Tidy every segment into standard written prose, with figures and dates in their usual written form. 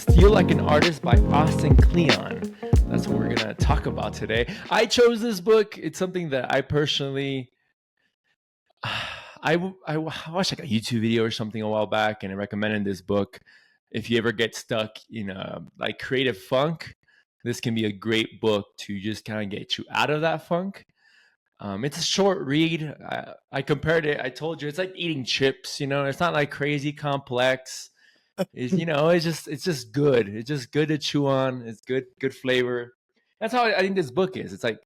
Steal Like an Artist by Austin Kleon. That's what we're going to talk about today. I chose this book. It's something that I personally, I watched like a YouTube video or something a while back, and it recommended this book. If you ever get stuck in a like creative funk, this can be a great book to just kind of get you out of that funk. It's a short read. I compared it. I told you it's like eating chips. It's not like crazy complex. It's just good. It's just good to chew on. It's good flavor. That's how I think this book is. It's like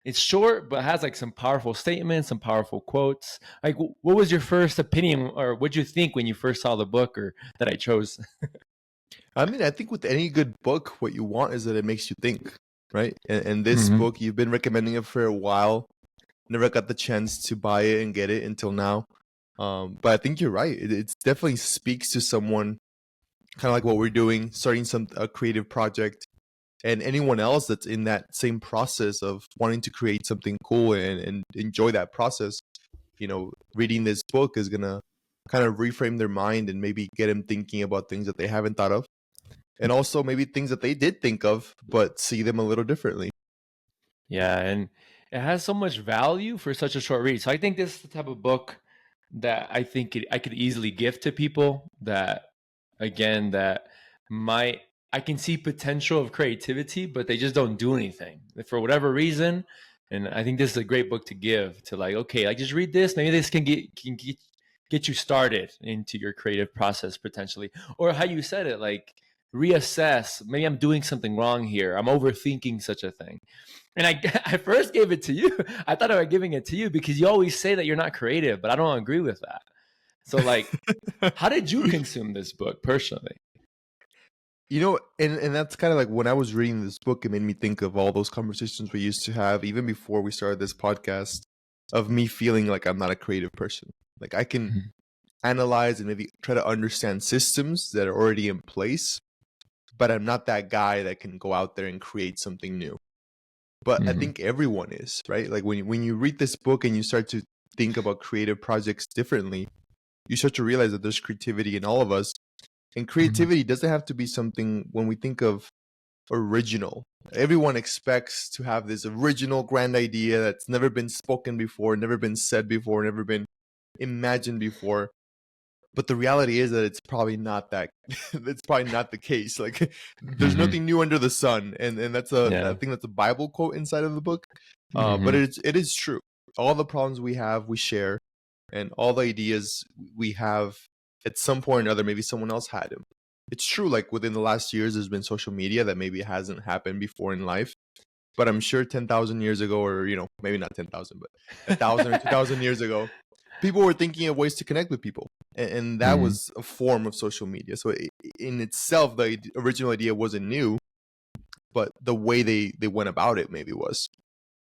it's short, but has like some powerful statements, some powerful quotes. Like, what was your first opinion, or what did you think when you first saw the book, or that I chose? I mean, I think with any good book, what you want is that it makes you think, right? And this Mhm. book, you've been recommending it for a while. Never got the chance to buy it and get it until now. But I think you're right. It definitely speaks to someone kind of like what we're doing, starting a creative project, and anyone else that's in that same process of wanting to create something cool and enjoy that process. Reading this book is gonna kind of reframe their mind and maybe get them thinking about things that they haven't thought of, and also maybe things that they did think of but see them a little differently. Yeah, and it has so much value for such a short read. So I think this is the type of book that I could easily gift to people that, again, that might I can see potential of creativity, but they just don't do anything for whatever reason. And I think this is a great book to give to, like, okay, like, just read this. Maybe this can get you started into your creative process potentially, or how you said it, like reassess. Maybe I'm doing something wrong here. I'm overthinking such a thing. And I first gave it to you. I thought I was giving it to you because you always say that you're not creative, but I don't agree with that. So, like, how did you consume this book personally? And that's kind of like when I was reading this book, it made me think of all those conversations we used to have even before we started this podcast, of me feeling like I'm not a creative person. Like I can Mhm. analyze and maybe try to understand systems that are already in place, but I'm not that guy that can go out there and create something new. But I Mhm. think everyone is, right? Like when you read this book and you start to think about creative projects differently, you start to realize that there's creativity in all of us. And Mhm. creativity doesn't have to be something, when we think of original, everyone expects to have this original grand idea that's never been spoken before, never been said before, never been imagined before. But the reality is that it's probably not that. It's probably not the case. Like there's Mhm. nothing new under the sun, and I Yeah. think that's a Bible quote inside of the book. But Mhm. it is true. All the problems we have, we share, and all the ideas we have, at some point or another, maybe someone else had them. It's true. Like within the last years, there's been social media that maybe hasn't happened before in life. But I'm sure 10,000 years ago, or maybe not 10,000, but 1,000 or 2,000 years ago, people were thinking of ways to connect with people, and that Mhm. was a form of social media. So in itself, the original idea wasn't new, but the way they went about it maybe was.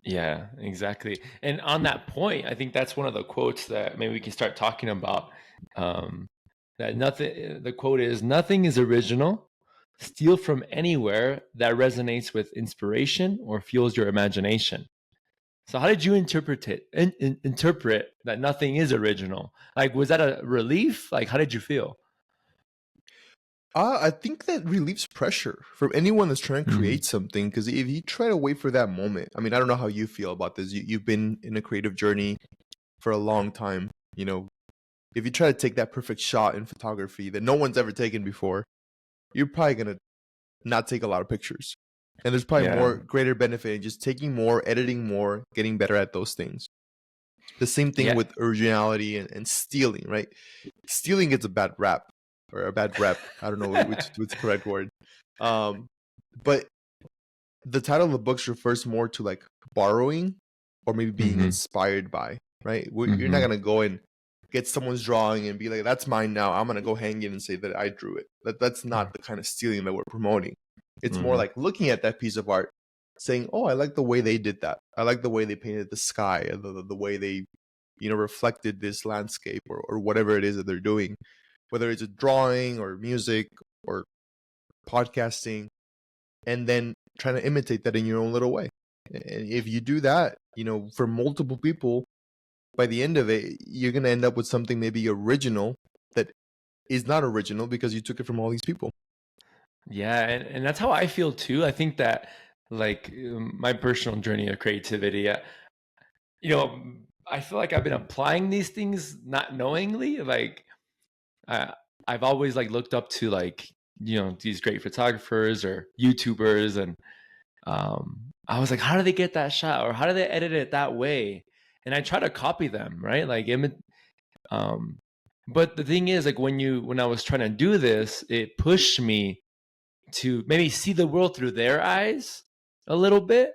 Yeah, exactly. And on that point, I think that's one of the quotes that maybe we can start talking about. Um, that nothing. The quote is, "Nothing is original. Steal from anywhere that resonates with inspiration or fuels your imagination." So, how did you interpret it? Interpret that nothing is original. Like, was that a relief? Like, how did you feel? I think that relieves pressure from anyone that's trying to Mhm. create something. Because if you try to wait for that moment, I mean, I don't know how you feel about this. You've been in a creative journey for a long time. If you try to take that perfect shot in photography that no one's ever taken before, you're probably gonna not take a lot of pictures. And there's probably Yeah. more greater benefit in just taking more, editing more, getting better at those things. The same thing Yeah. with originality and stealing, right? Stealing gets a bad rap or a bad rep. I don't know which the correct word. Um, but the title of the books refers more to like borrowing or maybe being Mhm. inspired by, right? You're not Mhm. gonna go and get someone's drawing and be like, "That's mine now." I'm gonna go hang it and say that I drew it. That's not the kind of stealing that we're promoting. It's more Mhm. like looking at that piece of art, saying, "Oh, I like the way they did that. I like the way they painted the sky, or the way they, reflected this landscape, or whatever it is that they're doing, whether it's a drawing or music or podcasting, and then trying to imitate that in your own little way. And if you do that, for multiple people, by the end of it, you're going to end up with something maybe original that is not original because you took it from all these people. Yeah, and that's how I feel too. I think that like my personal journey of creativity, you know, I feel like I've been applying these things not knowingly. Like I, I've always like looked up to like these great photographers or YouTubers, and I was like, how do they get that shot, or how do they edit it that way? And I try to copy them, right? Like, um, but the thing is, like when I was trying to do this, it pushed me to maybe see the world through their eyes a little bit,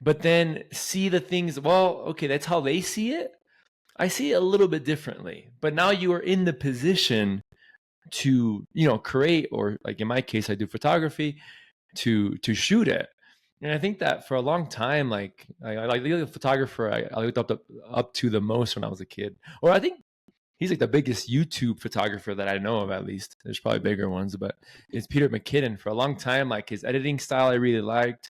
but then see the things, well, okay, that's how they see it. I see it a little bit differently. But now you are in the position to, create, or like in my case, I do photography, to shoot it. And I think that for a long time, like I like the photographer I looked up to the most when I was a kid. Or I think he's like the biggest YouTube photographer that I know of, at least. There's probably bigger ones, but it's Peter McKinnon. For a long time, like his editing style I really liked.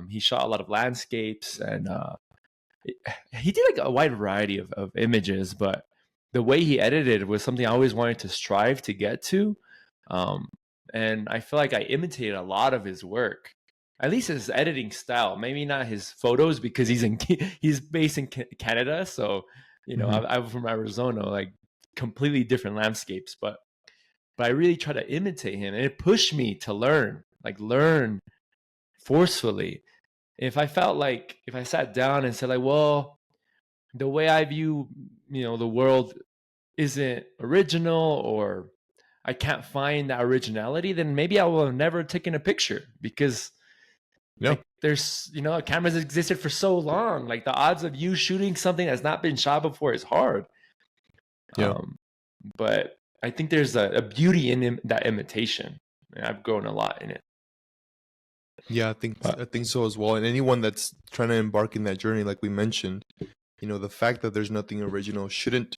He shot a lot of landscapes, and he did like a wide variety of images, but the way he edited was something I always wanted to strive to get to. Um, and I feel like I imitated a lot of his work, at least his editing style. Maybe not his photos, because he's based in Canada, so Mhm. I'm from Arizona, like completely different landscapes. But I really try to imitate him, and it pushed me to learn forcefully. If I sat down and said like, well, the way I view, the world isn't original, or I can't find that originality, then maybe I will have never taken a picture, because Yeah. like there's, cameras existed for so long. Like the odds of you shooting something that's not been shot before is hard. Yeah. Um, but I think there's a beauty in that imitation. And I've grown a lot in it. Yeah, I think But I think so as well. And anyone that's trying to embark in that journey, like we mentioned, the fact that there's nothing original shouldn't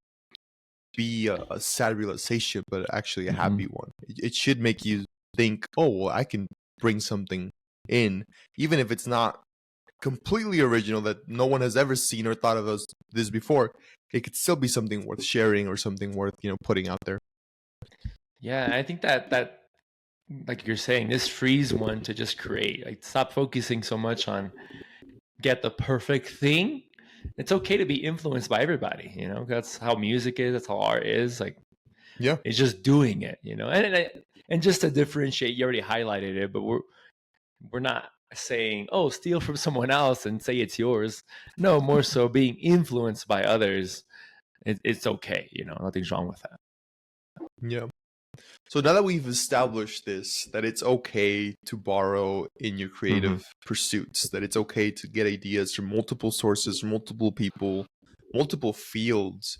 be a sad realization, but actually a happy mhm. one. It should make you think, oh, well, I can bring something in, even if it's not completely original that no one has ever seen or thought of this before. It could still be something worth sharing or something worth putting out there. Yeah, I think that like you're saying, this frees one to just create. Like stop focusing so much on get the perfect thing. It's okay to be influenced by everybody. That's how music is. That's how art is. Like Yeah, it's just doing it. And just to differentiate, you already highlighted it, but we're not saying, oh, steal from someone else and say it's yours. No, more so being influenced by others. It's okay. Nothing's wrong with that. yeah. So now that we've established this, that it's okay to borrow in your Mm-hmm. creative pursuits, that it's okay to get ideas from multiple sources, multiple people, multiple fields,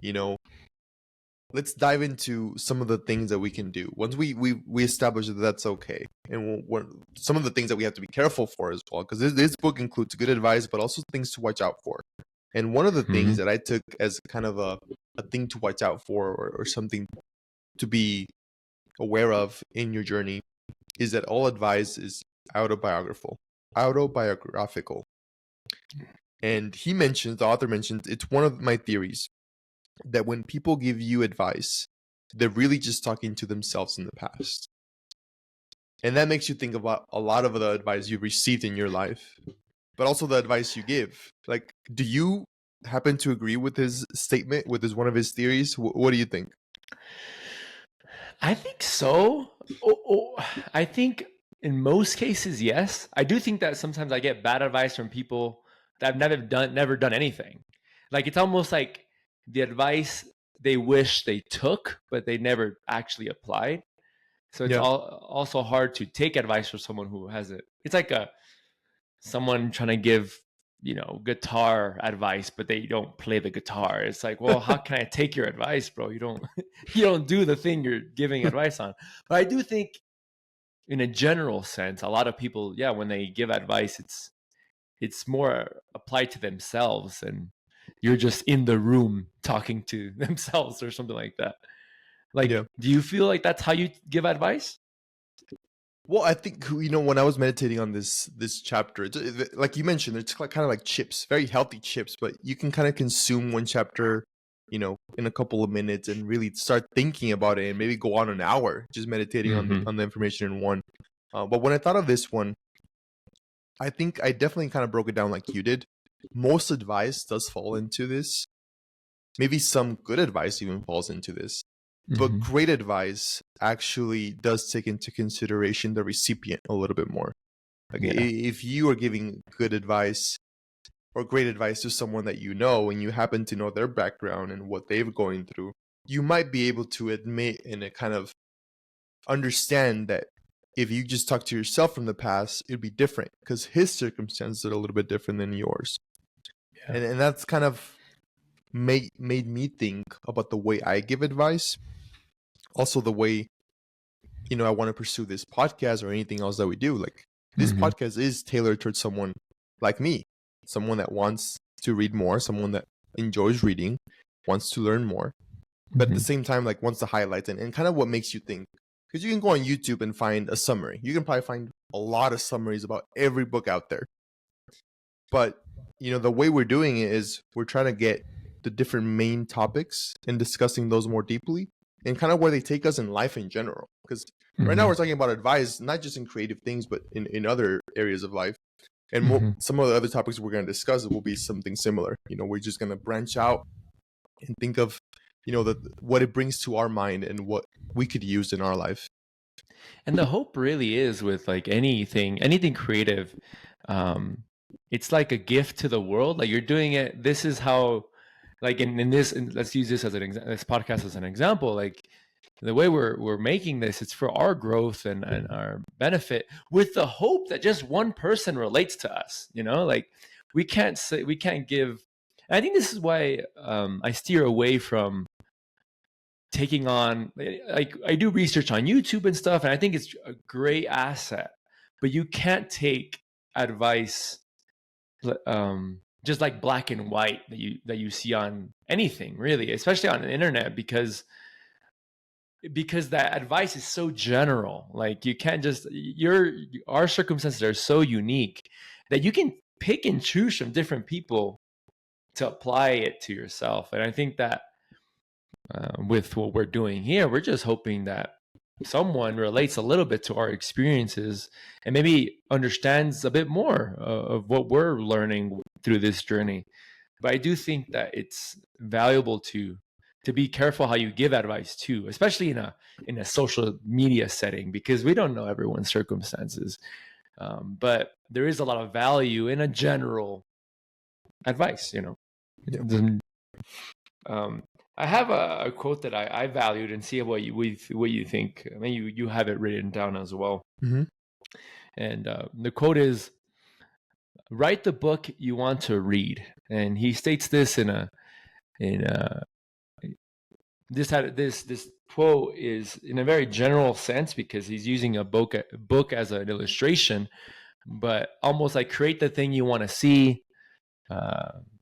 you know, let's dive into some of the things that we can do. Once we establish that that's okay, and some of the things that we have to be careful for as well, because this book includes good advice, but also things to watch out for. And one of the Mm-hmm. things that I took as kind of a thing to watch out for, or something to be aware of in your journey, is that all advice is autobiographical. Autobiographical. And the author mentions, it's one of my theories that when people give you advice, they're really just talking to themselves in the past. And that makes you think about a lot of the advice you've received in your life, but also the advice you give. Like, do you happen to agree with his statement, with his one of his theories? What do you think? I think so. I think in most cases, yes. I do think that sometimes I get bad advice from people that have never done anything. Like it's almost like the advice they wish they took, but they never actually applied. So it's Yeah, also hard to take advice from someone who hasn't. It's like someone trying to give guitar advice, but they don't play the guitar. It's like, well, how can I take your advice, bro? You don't you don't do the thing you're giving advice on. But I do think in a general sense, a lot of people, yeah, when they give advice, it's more applied to themselves, and you're just in the room talking to themselves or something like that. yeah. Like, do you feel like that's how you give advice? Well, I think when I was meditating on this chapter, like you mentioned, it's kind of like chips, very healthy chips, but you can kind of consume one chapter in a couple of minutes and really start thinking about it and maybe go on an hour just meditating on the information in one. But when I thought of this one, I think I definitely kind of broke it down like you did. Most advice does fall into this. Maybe some good advice even falls into this. But great advice actually does take into consideration the recipient a little bit more. Like if you are giving good advice or great advice to someone that you know and you happen to know their background and what they've going through, you might be able to admit and kind of understand that if you just talk to yourself from the past, it'd be different because his circumstances are a little bit different than yours. Yeah. And that's kind of made me think about the way I give advice. Also the way, I want to pursue this podcast or anything else that we do. Like this podcast is tailored towards someone like me, someone that wants to read more, someone that enjoys reading, wants to learn more, but at the same time, like wants to highlight and kind of what makes you think. Because you can go on YouTube and find a summary. You can probably find a lot of summaries about every book out there. But, the way we're doing it is we're trying to get the different main topics and discussing those more deeply and kind of where they take us in life in general. Because right now we're talking about advice, not just in creative things, but in other areas of life. And some of the other topics we're going to discuss will be something similar. We're just going to branch out and think of, what it brings to our mind and what we could use in our life. And the hope really is with like anything creative. It's like a gift to the world. Like you're doing it. This is how, like in this, and let's use this as this podcast as an example. Like the way we're making this, it's for our growth and our benefit, with the hope that just one person relates to us. Like we can't give. I think this is why I steer away from taking on, like I do research on YouTube and stuff, and I think it's a great asset, but you can't take advice just like black and white that you see on anything really, especially on the internet, because that advice is so general. Like you can't just, our circumstances are so unique that you can pick and choose from different people to apply it to yourself. And I think that with what we're doing here, we're just hoping that someone relates a little bit to our experiences and maybe understands a bit more of what we're learning through this journey. But I do think that it's valuable to be careful how you give advice too, especially in a social media setting, because we don't know everyone's circumstances. But there is a lot of value in a general advice, I have a quote that I valued, and see what you think. I mean, you have it written down as well. And the quote is, "Write the book you want to read." And he states this this quote is in a very general sense, because he's using a book as an illustration, but almost like create the thing you want to see,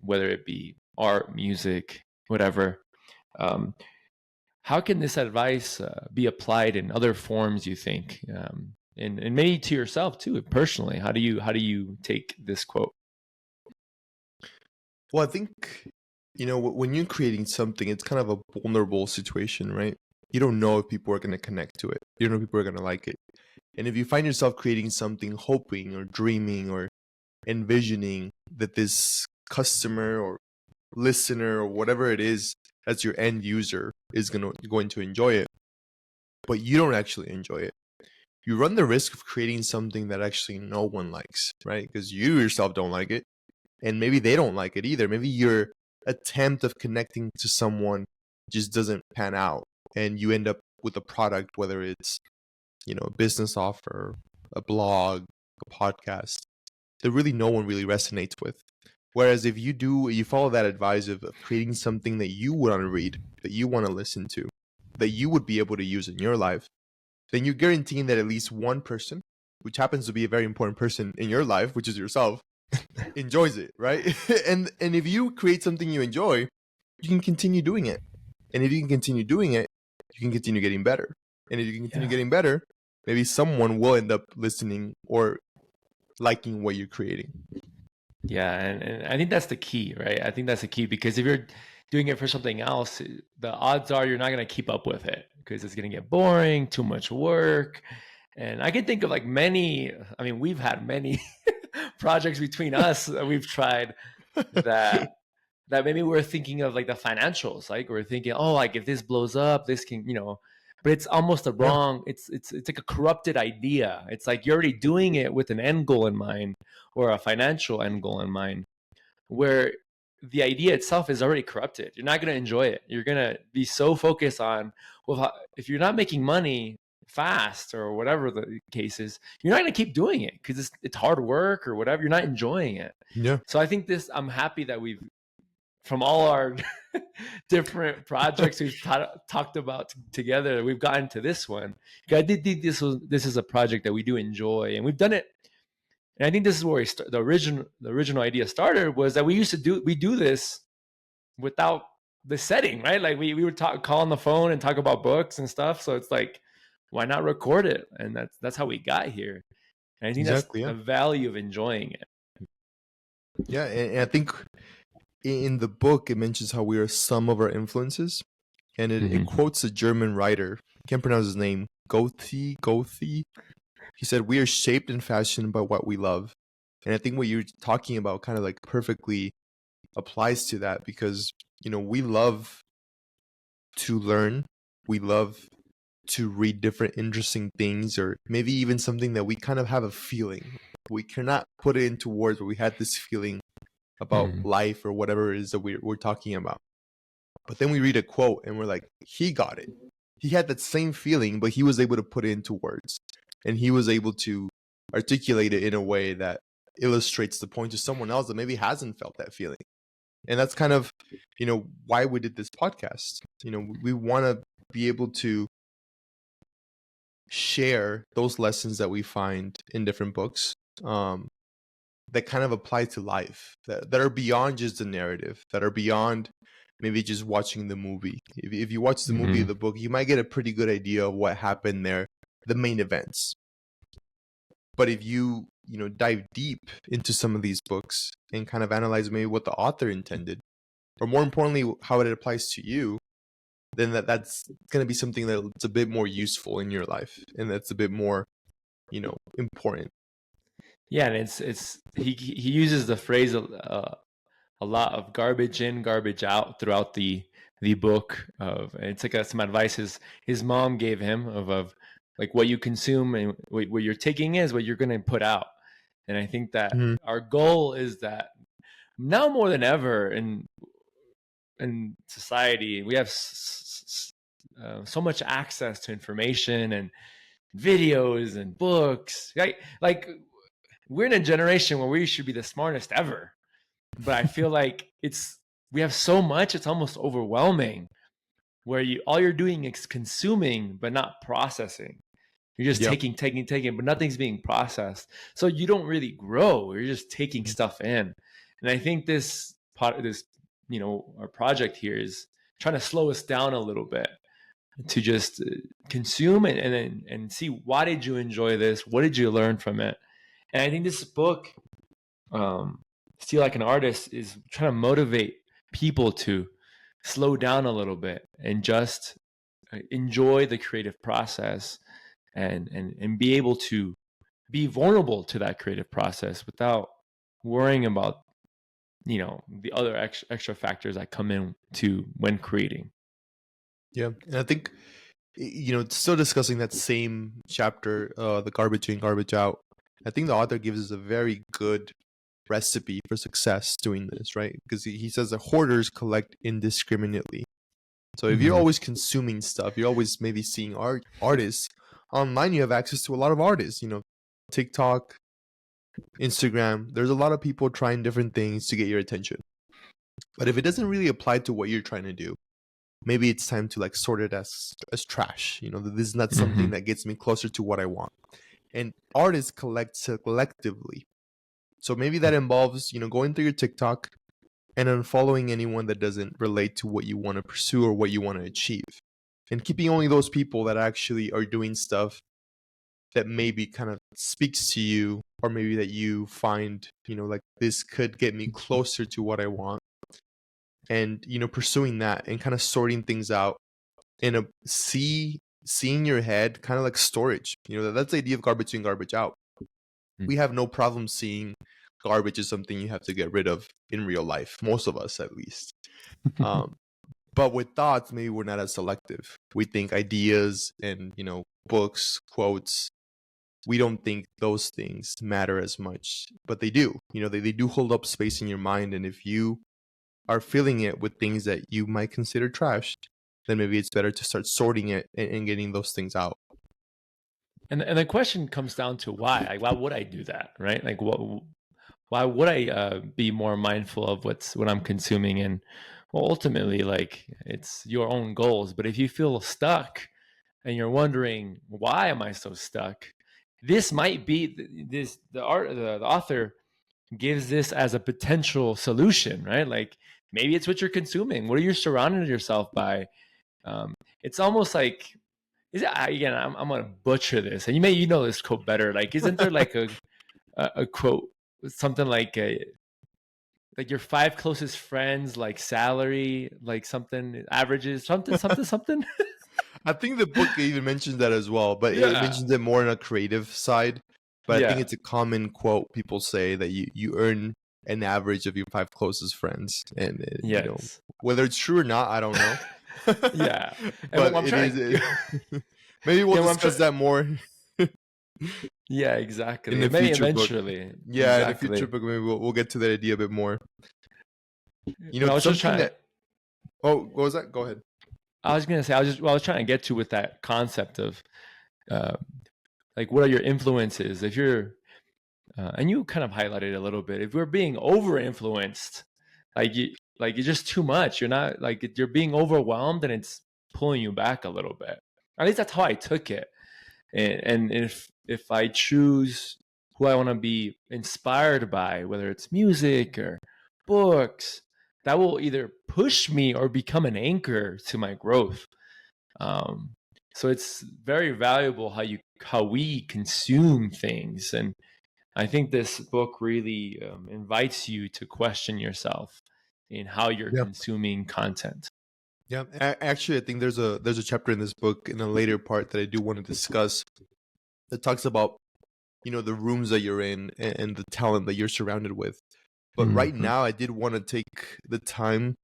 whether it be art, music, whatever. How can this advice be applied in other forms, you think, and maybe to yourself too, personally? How do you take this quote? Well, I think, when you're creating something, it's kind of a vulnerable situation, right? You don't know if people are going to connect to it. You don't know if people are going to like it. And if you find yourself creating something, hoping or dreaming or envisioning that this customer or listener or whatever it is as your end user is going to enjoy it, but you don't actually enjoy it, you run the risk of creating something that actually no one likes, right? Because you yourself don't like it, and maybe they don't like it either. Maybe your attempt of connecting to someone just doesn't pan out, and you end up with a product, whether it's, a business offer, a blog, a podcast, that really no one really resonates with. Whereas if you follow that advice of creating something that you want to read, that you want to listen to, that you would be able to use in your life, then you're guaranteeing that at least one person, which happens to be a very important person in your life, which is yourself, enjoys it, right? and if you create something you enjoy, you can continue doing it. And if you can continue doing it, you can continue getting better. And if you can continue getting better, maybe someone will end up listening or liking what you're creating. Yeah, and I think that's the key, right? I think that's the key, because if you're doing it for something else, the odds are you're not going to keep up with it because it's going to get boring, too much work. And I can think of like many, I mean, we've had many projects between us that we've tried that maybe we're thinking of like the financials, like we're thinking, oh, like if this blows up, this can, but it's almost the Yeah. wrong, it's like a corrupted idea. It's like you're already doing it with an end goal in mind or a financial end goal in mind, where the idea itself is already corrupted. You're not going to enjoy it. You're going to be so focused on, well, if you're not making money fast or whatever the case is, you're not going to keep doing it because it's hard work or whatever. You're not enjoying it. Yeah. So I think I'm happy that we've, from all our different projects we've talked about together, we've gotten to this one. I did think this is a project that we do enjoy, and we've done it. And I think this is where the original idea started, was that we do this without the setting, right? Like we would call on the phone and talk about books and stuff. So it's like, why not record it? And that's how we got here. And I think that's Exactly. Yeah. the value of enjoying it. Yeah, and I think in the book it mentions how we are some of our influences, and it quotes a German writer. I can't pronounce his name. Goethe. He said, "We are shaped and fashioned by what we love," and I think what you're talking about kind of like perfectly applies to that, because we love to learn, we love to read different interesting things, or maybe even something that we kind of have a feeling. We cannot put it into words, but we had this feeling about life or whatever it is that we're talking about. But then we read a quote and we're like, he got it. He had that same feeling, but he was able to put it into words, and he was able to articulate it in a way that illustrates the point to someone else that maybe hasn't felt that feeling. And that's kind of, why we did this podcast. We want to be able to share those lessons that we find in different books, that kind of apply to life, that are beyond just the narrative, that are beyond maybe just watching the movie. If you watch the movie or the book, you might get a pretty good idea of what happened there, the main events. But if you dive deep into some of these books and kind of analyze maybe what the author intended, or more importantly, how it applies to you, then that's going to be something that's a bit more useful in your life, and that's a bit more, important. Yeah, and he uses the phrase a lot of garbage in, garbage out throughout the book. It's like some advice his mom gave him of like what you consume and what you're taking is what you're going to put out. And I think that our goal is that now more than ever in society, we have so much access to information and videos and books. Like we're in a generation where we should be the smartest ever, but I feel like we have so much, it's almost overwhelming, where all you're doing is consuming but not processing. You're just taking, but nothing's being processed. So you don't really grow. You're just taking stuff in. And I think our project here is trying to slow us down a little bit to just consume and see, why did you enjoy this? What did you learn from it? And I think this book, Steal Like an Artist, is trying to motivate people to slow down a little bit and just enjoy the creative process and be able to be vulnerable to that creative process without worrying about the other extra factors that come in to when creating. Yeah, and I think still discussing that same chapter, the garbage in, garbage out, I think the author gives us a very good recipe for success doing this, right? Because he says that hoarders collect indiscriminately. So if you're always consuming stuff, you're always maybe seeing artists online. You have access to a lot of artists, TikTok, Instagram. There's a lot of people trying different things to get your attention. But if it doesn't really apply to what you're trying to do, maybe it's time to like sort it as trash. This is not something that gets me closer to what I want. And artists collect selectively. So maybe that involves, going through your TikTok and unfollowing anyone that doesn't relate to what you want to pursue or what you want to achieve. And keeping only those people that actually are doing stuff that maybe kind of speaks to you, or maybe that you find, like, this could get me closer to what I want. and pursuing that and kind of sorting things out in a seeing your head kind of like storage. That's the idea of garbage in, garbage out. We have no problem seeing garbage as something you have to get rid of in real life, most of us at least. But with thoughts, maybe we're not as selective. We think ideas and books, quotes, we don't think those things matter as much, but they do. They do hold up space in your mind, and if you are filling it with things that you might consider trash, then maybe it's better to start sorting it and getting those things out. And the question comes down to why. Like, why would I do that, right? Like, why would I be more mindful of what I'm consuming? And well, ultimately, like, it's your own goals. But if you feel stuck and you're wondering why am I so stuck, this might be the author gives this as a potential solution, right? Like, maybe it's what you're consuming. What are you surrounding yourself by? It's almost like, is it, again, I'm gonna butcher this, and you know this quote better. Like, isn't there like a quote, something like your 5 closest friends, like salary, like something averages something. I think the book even mentions that as well, but it Yeah, mentions it more on a creative side. But I think yeah, it's a common quote people say that you earn an average of your 5 closest friends, and yes, whether it's true or not, I don't know. yeah. And what But I'm it trying is. to, Maybe we'll yeah, what I'm discuss trying, that more yeah, in exactly. the Maybe future book. eventually, Yeah, in the future exactly. book, maybe we'll get to that idea a bit more. But I was just Something trying. that. Oh, what was that? Go ahead. I was gonna say, I was trying to get to with that concept of uh, like, what are your influences? If you're and you kind of highlighted a little bit, if we're being over influenced, like you're just too much, you're not, like, you're being overwhelmed and it's pulling you back a little bit. At least that's how I took it. And if I choose who I want to be inspired by, whether it's music or books, that will either push me or become an anchor to my growth. um, so it's very valuable how we consume things. And I think this book really invites you to question yourself in how you're Yeah. consuming content. Yeah, actually, I think there's a chapter in this book in a later part that I do want to discuss that talks about the rooms that you're in and the talent that you're surrounded with. But right Mm-hmm. now, I did want to take the time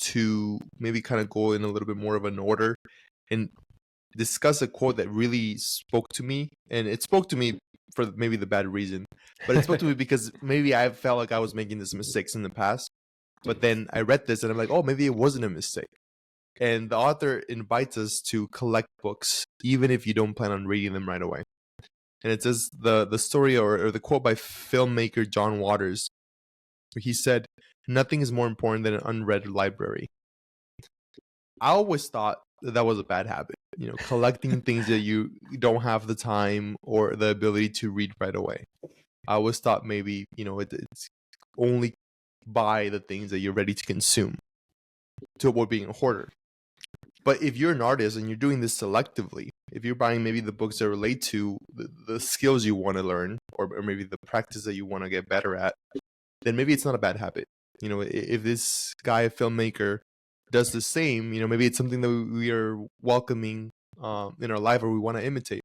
to maybe kind of go in a little bit more of an order and discuss a quote that really spoke to me, and it spoke to me for maybe the bad reason, but it spoke to me because maybe I felt like I was making these mistakes in the past. But then I read this and I'm like, oh, maybe it wasn't a mistake. And the author invites us to collect books, even if you don't plan on reading them right away. And it says the story or the quote by filmmaker John Waters, where he said, "Nothing is more important than an unread library." I always thought that was a bad habit, collecting things that you don't have the time or the ability to read right away. I always thought maybe, it's only buy the things that you're ready to consume, to avoid being a hoarder. But if you're an artist and you're doing this selectively, if you're buying maybe the books that relate to the skills you want to learn, or maybe the practice that you want to get better at, then maybe it's not a bad habit. If this guy, a filmmaker, does the same, maybe it's something that we are welcoming in our life or we want to imitate.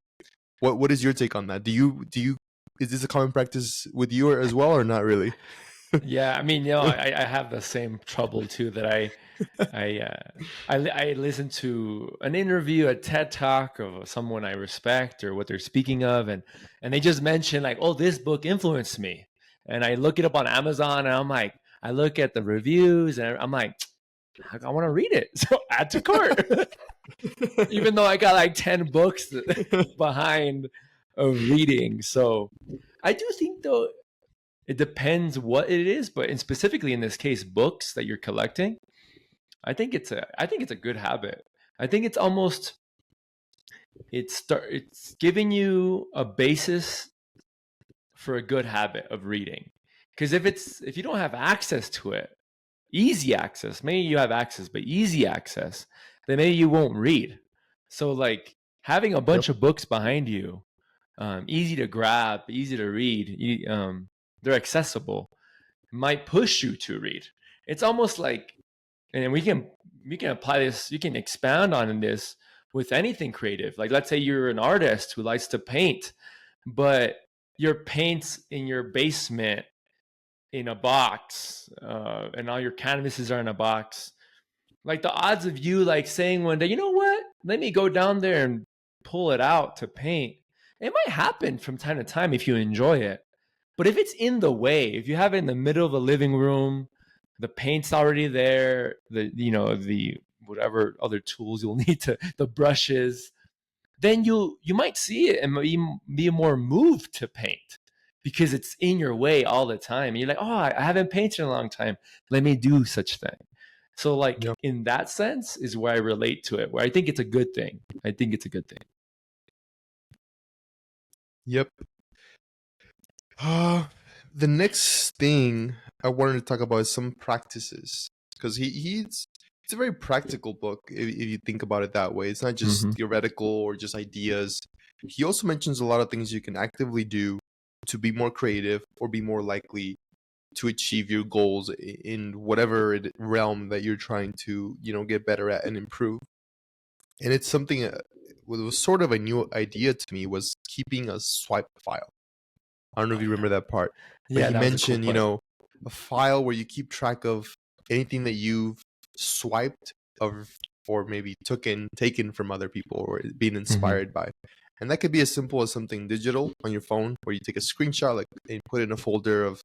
What is your take on that? Is this a common practice with you as well, or not really? Yeah, I mean, I have the same trouble too. That I listen to an interview, a TED talk of someone I respect or what they're speaking of, and they just mention, like, oh, this book influenced me, and I look it up on Amazon, and I'm like, I look at the reviews, and I'm like, I want to read it, so add to cart. Even though I got like 10 books behind of reading. So I do think, though, it depends what it is, but specifically in this case, books that you're collecting, I think it's a good habit. I think it's almost it's giving you a basis for a good habit of reading. Because if you don't have access to it, easy access, maybe you have access, but easy access, then maybe you won't read. So, like, having a Yep. bunch of books behind you, easy to grab, easy to read, they're accessible, might push you to read. It's almost like And we can apply this, you can expound on this with anything creative. Like, let's say you're an artist who likes to paint, but your paint's in your basement in a box, and all your canvases are in a box. Like, the odds of you like saying one day, you know what, let me go down there and pull it out to paint, it might happen from time to time if you enjoy it. But if it's in the way, if you have it in the middle of a living room, the paint's already there, the whatever other tools you'll need to, the brushes, then you might see it and be more moved to paint because it's in your way all the time. And you're like, oh, I haven't painted in a long time. Let me do such thing. So, like, Yep. in that sense is where I relate to it, where I think it's a good thing. I think it's a good thing. Yep. The next thing I wanted to talk about is some practices, because it's a very practical book if you think about it that way. It's not just theoretical or just ideas. He also mentions a lot of things you can actively do to be more creative or be more likely to achieve your goals in whatever realm that you're trying to, get better at and improve. And it's something what was sort of a new idea to me was keeping a swipe file. I don't know if you remember that part, but Yeah, he that was a cool mentioned, part. a file where you keep track of anything that you've swiped of, or maybe taken from other people or been inspired by. And that could be as simple as something digital on your phone where you take a screenshot, like, and put it in a folder of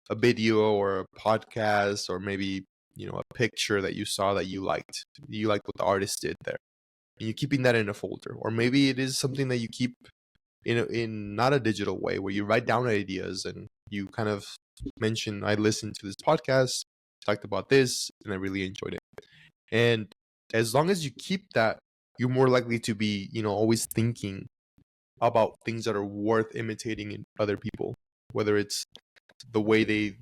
a video or a podcast, or maybe, a picture that you saw that you liked. You liked what the artist did there. And you're keeping that in a folder. Or maybe it is something that you keep in not a digital way, where you write down ideas and you kind of mention, I listened to this podcast, talked about this, and I really enjoyed it. And as long as you keep that, you're more likely to be, always thinking about things that are worth imitating in other people, whether it's the way they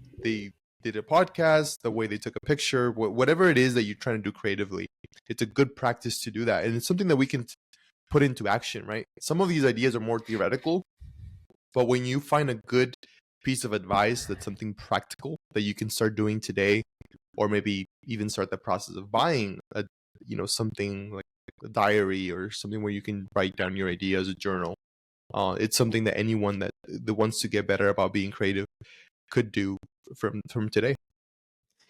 did a podcast, the way they took a picture, whatever it is that you're trying to do creatively. It's a good practice to do that, and it's something that we can put into action, right? Some of these ideas are more theoretical, but when you find a good piece of advice that's something practical that you can start doing today, or maybe even start the process of buying something like a diary or something where you can write down your ideas, a journal. It's something that anyone that wants to get better about being creative could do from today.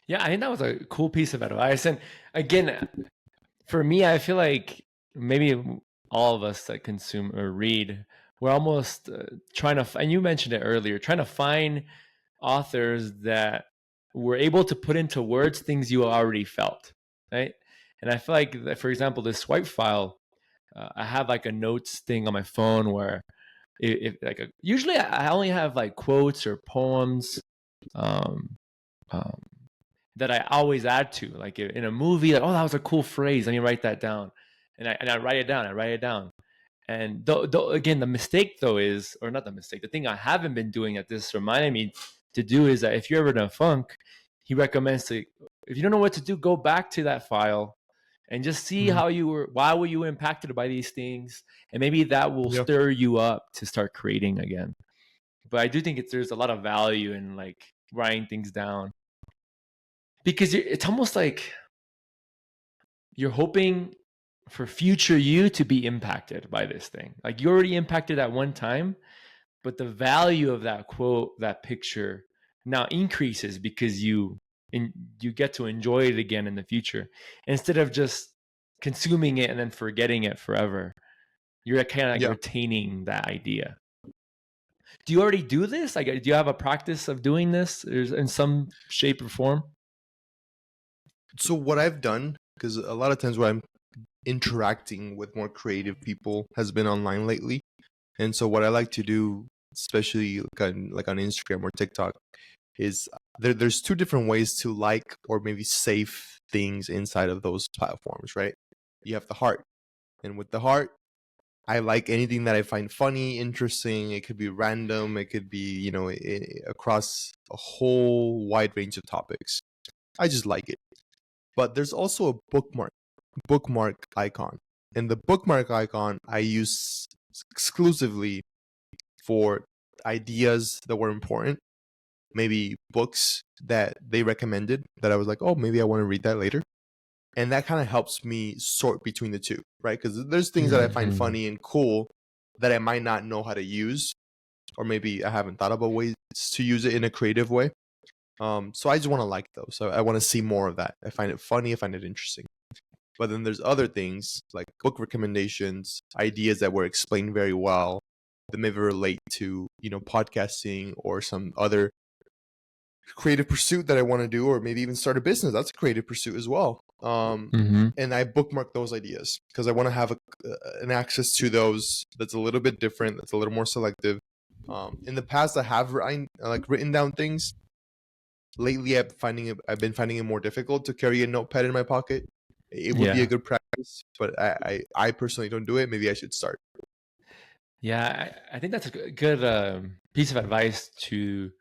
Yeah, I think that was a cool piece of advice. And again, for me, I feel like maybe all of us that consume or read, we're almost trying to, and you mentioned it earlier, trying to find authors that were able to put into words things you already felt, right? And I feel like, that, for example, this swipe file, I have like a notes thing on my phone where usually I only have like quotes or poems, um, um, that I always add to, like in a movie, like, oh, that was a cool phrase, let me write that down, and I write it down. And though again, the mistake though is, or not the mistake, the thing I haven't been doing that this reminded me to do is that if you're ever in a funk, he recommends to, if you don't know what to do, go back to that file and just see Mhm. how why were you impacted by these things, and maybe that will Yeah. stir you up to start creating again. But I do think there's a lot of value in like writing things down, because it's almost like you're hoping for future you to be impacted by this thing. Like, you're already impacted at one time, but the value of that quote, that picture, now increases because you get to enjoy it again in the future, instead of just consuming it and then forgetting it forever. You're kind of like Yeah. retaining that idea. Do you already do this? Like, do you have a practice of doing this in some shape or form? So what I've done, because a lot of times when I'm interacting with more creative people has been online lately. And so what I like to do, especially like on Instagram or TikTok, is there's two different ways to like or maybe save things inside of those platforms, right? You have the heart. And with the heart, I like anything that I find funny, interesting. It could be random. It could be, across a whole wide range of topics. I just like it. But there's also a bookmark icon. And the bookmark icon I use exclusively for ideas that were important maybe books that they recommended that I was like, oh, maybe I want to read that later. And that kind of helps me sort between the two, right? Because there's things that I find Mhm. funny and cool that I might not know how to use, or maybe I haven't thought about ways to use it in a creative way. So I just want to like those. So I want to see more of that. I find it funny. I find it interesting. But then there's other things like book recommendations, ideas that were explained very well that maybe relate to, podcasting or some other creative pursuit that I want to do, or maybe even start a business. That's a creative pursuit as well. Mhm. And I bookmark those ideas because I want to have an access to those that's a little bit different, that's a little more selective. In the past, I have written down things. Lately, I've been finding it more difficult to carry a notepad in my pocket. It would be a Yeah. good practice, but I personally don't do it. Maybe I should start. Yeah, I think that's a good piece of advice to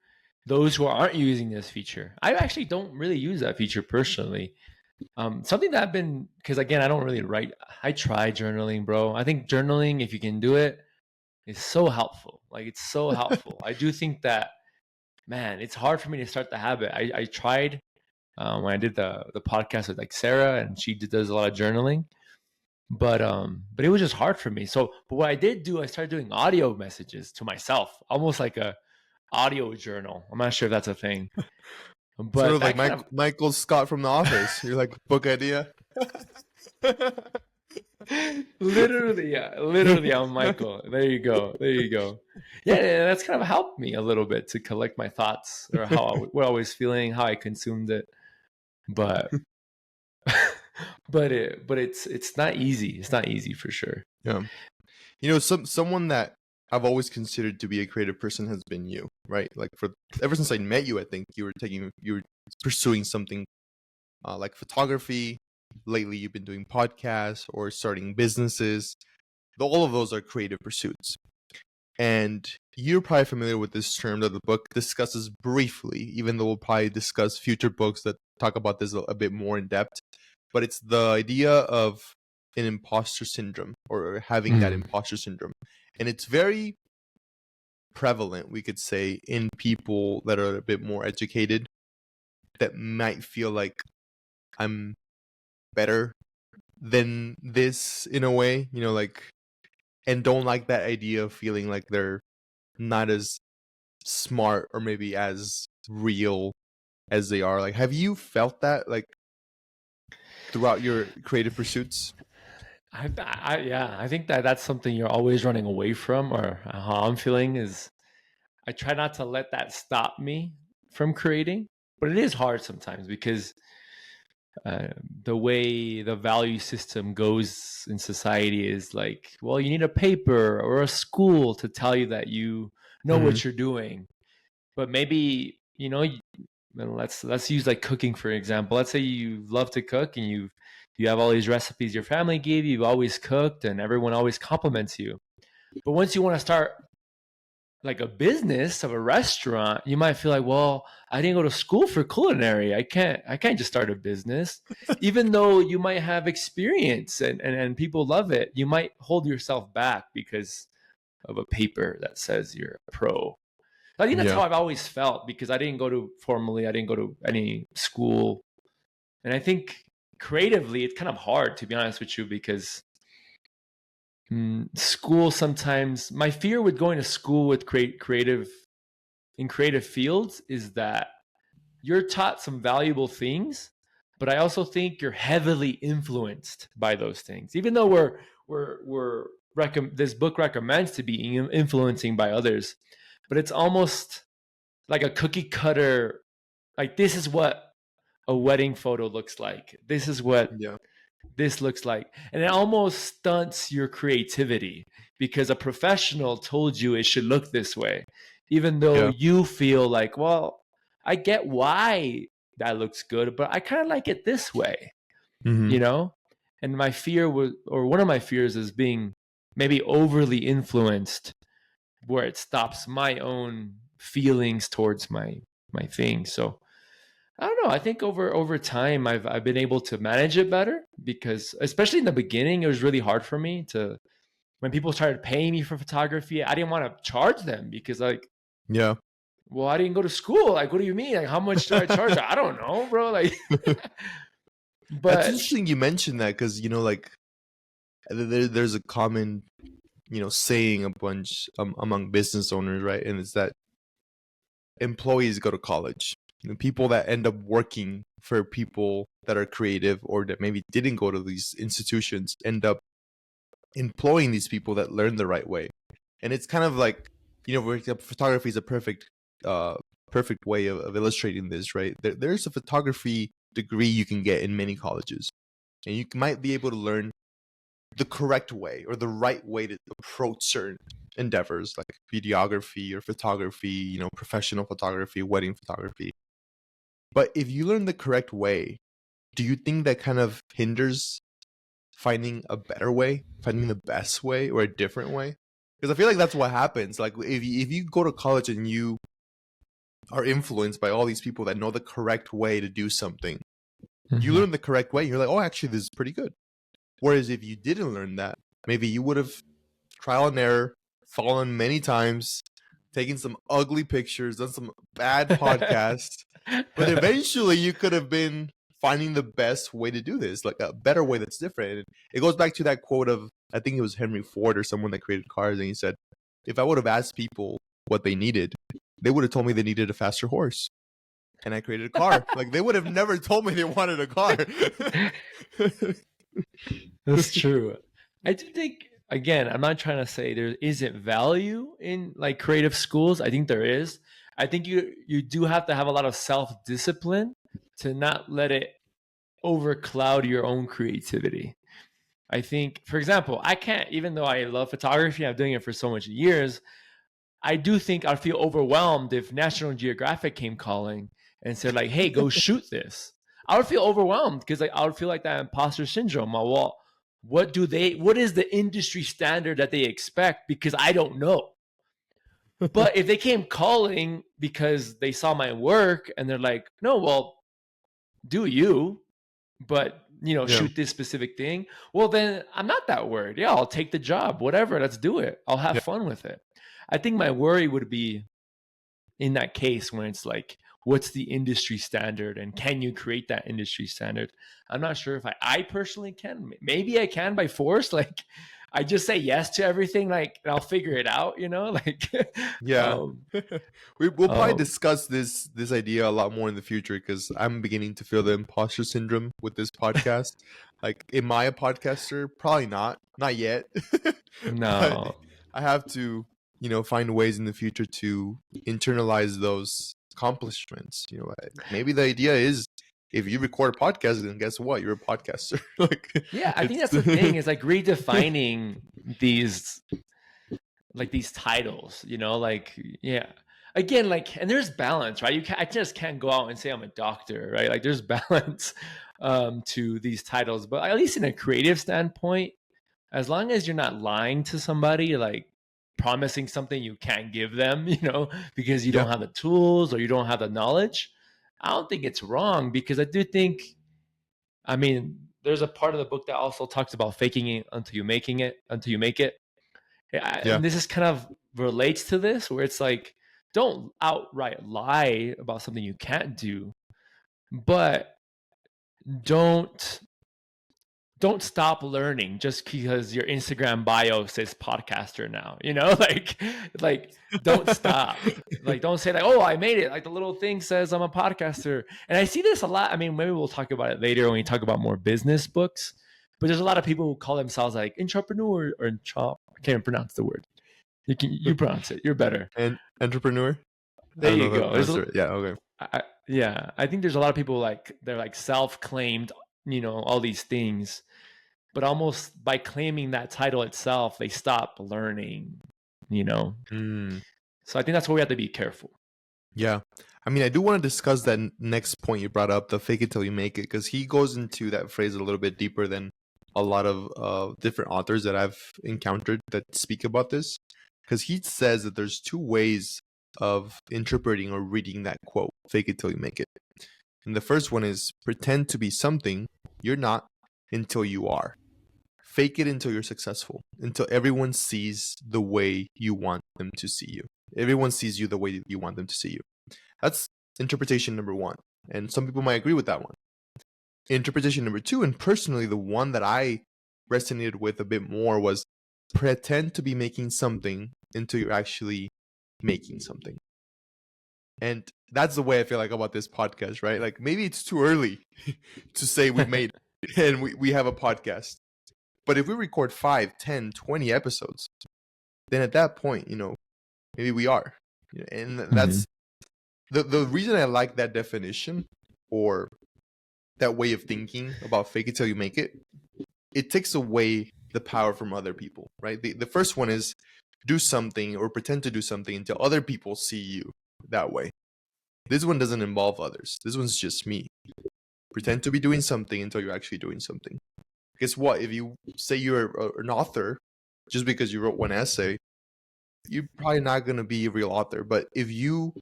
those who aren't using this feature. I actually don't really use that feature personally. Something that I've been, because again, I don't really write. I try journaling, bro. I think journaling, if you can do it, is so helpful. Like it's so helpful. I do think that, man, it's hard for me to start the habit. I tried when I did the podcast with like Sarah, and she does a lot of journaling, but it was just hard for me. So, but what I did do, I started doing audio messages to myself, almost like a audio journal. I'm not sure if that's a thing, Sort but of like that kind of Michael Scott from The Office. You're like, book idea. literally, yeah, literally, I'm Michael. There you go, there you go. Yeah, and that's kind of helped me a little bit to collect my thoughts or what I was feeling, how I consumed it. But but it's not easy. It's not easy for sure. Yeah. Someone that I've always considered to be a creative person has been you, right? Like for ever since I met you, I think you were pursuing something like photography. Lately, you've been doing podcasts or starting businesses. All of those are creative pursuits. And you're probably familiar with this term that the book discusses briefly, even though we'll probably discuss future books that talk about this a bit more in depth. But it's the idea of an imposter syndrome, or having that Mm. imposter syndrome. And it's very prevalent, we could say, in people that are a bit more educated that might feel like I'm better than this in a way, and don't like that idea of feeling like they're not as smart or maybe as real as they are. Like, have you felt that like throughout your creative pursuits? Yeah, I think that that's something you're always running away from, or how I'm feeling is I try not to let that stop me from creating, but it is hard sometimes because uh, the way the value system goes in society is like, well, you need a paper or a school to tell you that you know Mm-hmm. what you're doing, but maybe well, let's use like cooking for example. Let's say you love to cook and you have all these recipes your family gave you. You've always cooked, and everyone always compliments you. But once you want to start like a business of a restaurant, you might feel like, well, I didn't go to school for culinary. I can't just start a business. Even though you might have experience and people love it, you might hold yourself back because of a paper that says you're a pro. I think that's Yeah. how I've always felt because I didn't I didn't go to any school. And I think creatively, it's kind of hard to be honest with you because school sometimes, my fear with going to school with creative in creative fields is that you're taught some valuable things, but I also think you're heavily influenced by those things. Even though this book recommends to be influencing by others, but it's almost like a cookie cutter. Like this is what a wedding photo looks like. This is what Yeah. this looks like. And it almost stunts your creativity because a professional told you it should look this way, even though Yeah. you feel like, well, I get why that looks good, but I kind of like it this way, Mm-hmm. you know? And my fear was, or one of my fears is being maybe overly influenced where it stops my own feelings towards my thing. So I don't know. I think over time I've been able to manage it better because especially in the beginning it was really hard for me to when people started paying me for photography, I didn't want to charge them because like Yeah. well, I didn't go to school. Like, what do you mean? Like, how much do I charge? I don't know, bro. Like, That's but interesting you mentioned that because, like, there's a common, saying a bunch among business owners, right? And it's that employees go to college. People that end up working for people that are creative or that maybe didn't go to these institutions end up employing these people that learn the right way. And it's kind of like, photography is a perfect way of illustrating this, right? There's a photography degree you can get in many colleges, and you might be able to learn the correct way or the right way to approach certain endeavors like videography or photography, professional photography, wedding photography. But if you learn the correct way, do you think that kind of hinders finding a better way, finding the best way or a different way? Because I feel like that's what happens. Like if you go to college and you are influenced by all these people that know the correct way to do something, you learn the correct way, you're like, oh, actually, this is pretty good. Whereas if you didn't learn that, maybe you would have trial and error, fallen many times, taken some ugly pictures, done some bad podcasts, but eventually you could have been finding the best way to do this, like a better way that's different. And it goes back to that quote of, I think it was Henry Ford or someone that created cars, and he said, if I would have asked people what they needed, they would have told me they needed a faster horse. And I created a car. Like, they would have never told me they wanted a car. That's true. I do think, again, I'm not trying to say there isn't value in like creative schools. I think there is. I think you do have to have a lot of self-discipline to not let it overcloud your own creativity. I think, for example, I can't, even though I love photography, I'm doing it for so much years, I do think I'd feel overwhelmed if National Geographic came calling and said, like, hey, go shoot this. I would feel overwhelmed because like I would feel like that imposter syndrome. Well, what is the industry standard that they expect? Because I don't know. But if they came calling because they saw my work and they're like, no, well, do you, but Yeah. shoot this specific thing, well, then I'm not that worried. Yeah, I'll take the job, whatever, let's do it. I'll have fun with it. I think my worry would be in that case when it's like, what's the industry standard and can you create that industry standard? I'm not sure if I personally can. Maybe I can by force. Like, I just say yes to everything, like, and I'll figure it out, like, Yeah. We'll probably discuss this idea a lot more in the future because I'm beginning to feel the imposter syndrome with this podcast. Like, am I a podcaster? Probably not yet. no. But I have to, find ways in the future to internalize those accomplishments. Maybe the idea is, if you record a podcast, then guess what? You're a podcaster. Like, yeah, I think that's the thing, is like redefining these titles, like, yeah. Again, like, and there's balance, right? I just can't go out and say I'm a doctor, right? Like, there's balance to these titles, but at least in a creative standpoint, as long as you're not lying to somebody, like promising something you can't give them, because you don't have the tools or you don't have the knowledge, I don't think it's wrong, because I do think, I mean, there's a part of the book that also talks about faking it until you make it. And this is kind of relates to this, where it's like, don't outright lie about something you can't do, but don't stop learning just because your Instagram bio says podcaster now, like don't stop. Like, don't say like, oh, I made it. Like, the little thing says I'm a podcaster. And I see this a lot. I mean, maybe we'll talk about it later when we talk about more business books, but there's a lot of people who call themselves like entrepreneur or I can't pronounce the word. You pronounce it. You're better. And entrepreneur. There you go. Yeah. Okay. I think there's a lot of people like, they're like self-claimed, all these things, but almost by claiming that title itself, they stop learning, So I think that's where we have to be careful. Yeah. I mean, I do want to discuss that next point you brought up, the fake it till you make it, because he goes into that phrase a little bit deeper than a lot of different authors that I've encountered that speak about this. Because he says that there's two ways of interpreting or reading that quote, fake it till you make it. And the first one is pretend to be something you're not until you are. Fake it until you're successful, until everyone sees the way you want them to see you. Everyone sees you the way you want them to see you. That's interpretation number one. And some people might agree with that one. Interpretation number two, and personally the one that I resonated with a bit more, was pretend to be making something until you're actually making something. And that's the way I feel like about this podcast, right? Like maybe it's too early to say we've made it and we have a podcast. But if we record 5, 10, 20 episodes, then at that point, maybe we are. And that's the reason I like that definition, or that way of thinking about fake it till you make it. It takes away the power from other people, right? The first one is do something or pretend to do something until other people see you that way. This one doesn't involve others. This one's just me. Pretend to be doing something until you're actually doing something. Guess what? If you say you're an author just because you wrote one essay, you're probably not going to be a real author. But if you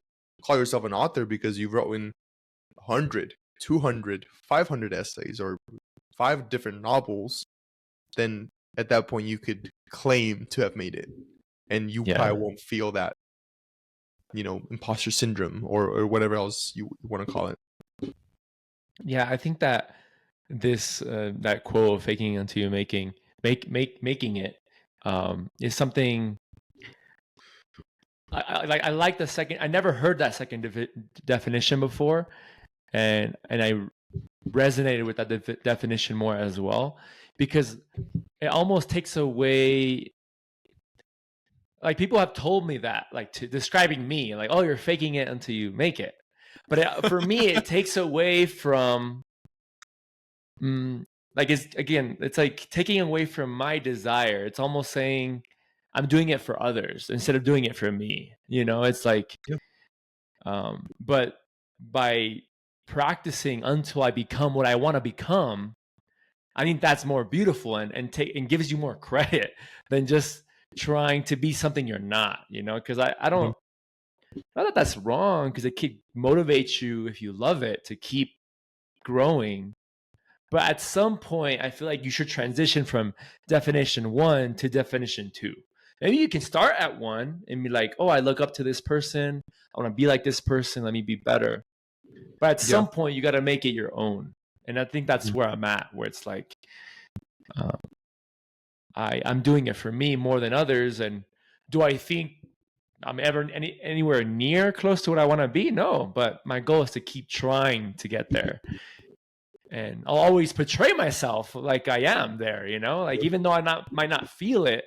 call yourself an author because you've written 100, 200, 500 essays or 5 different novels, then at that point you could claim to have made it. And you probably won't feel that, imposter syndrome or whatever else you want to call it. Yeah, I think that this that quote of faking until you're making it is something I like the second. I never heard that second definition before, and I resonated with that definition more as well, because it almost takes away. Like, people have told me that, like, describing me, like, oh, you're faking it until you make it. But for me, it takes away from, like, it's like taking away from my desire. It's almost saying I'm doing it for others instead of doing it for me. It's like, but by practicing until I become what I want to become, I think that's more beautiful and gives you more credit than just trying to be something you're not, because I don't, not that that's wrong, because it could motivate you if you love it to keep growing. But at some point, I feel like you should transition from definition 1 to definition 2. Maybe you can start at 1 and be like, oh, I look up to this person. I want to be like this person. Let me be better. But at some point, you got to make it your own. And I think that's where I'm at, where it's like, I'm doing it for me more than others. And do I think I'm ever anywhere near close to what I want to be? No, but my goal is to keep trying to get there. And I'll always portray myself like I am there, like, even though I might not feel it,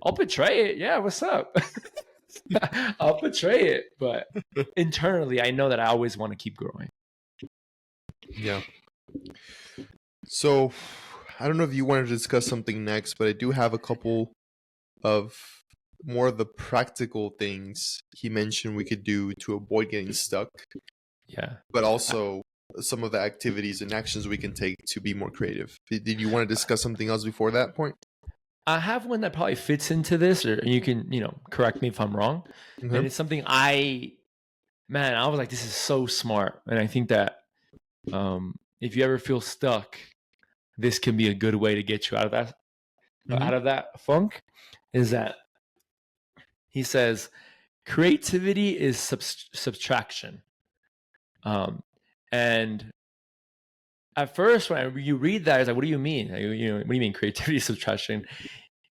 I'll portray it. Yeah, what's up? I'll portray it. But internally, I know that I always want to keep growing. Yeah. So I don't know if you wanted to discuss something next, but I do have a couple of more of the practical things he mentioned we could do to avoid getting stuck. Yeah. But also some of the activities and actions we can take to be more creative. Did you want to discuss something else before that point? I have one that probably fits into this, or you can, correct me if I'm wrong. Mm-hmm. And it's something I was like, this is so smart. And I think that if you ever feel stuck, this can be a good way to get you out of that, out of that funk. Is that he says, creativity is subtraction. And at first, when you read that, it's like, what do you mean? What do you mean creativity subtraction?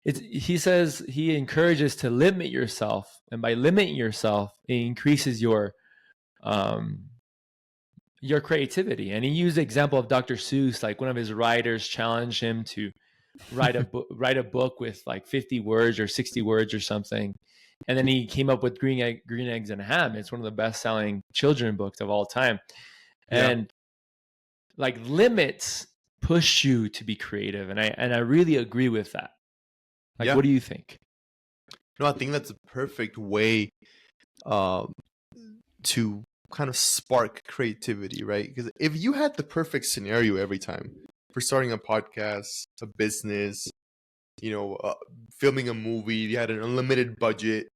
He says he encourages to limit yourself, and by limiting yourself, it increases your creativity. And he used the example of Dr. Seuss. Like, one of his writers challenged him to write a book with like 50 words or 60 words or something. And then he came up with Green Eggs and Ham. It's one of the best-selling children books of all time. And like, limits push you to be creative. And I really agree with that. Like, what do you think? No, I think that's a perfect way to kind of spark creativity, right? Because if you had the perfect scenario every time for starting a podcast, a business, filming a movie, you had an unlimited budget,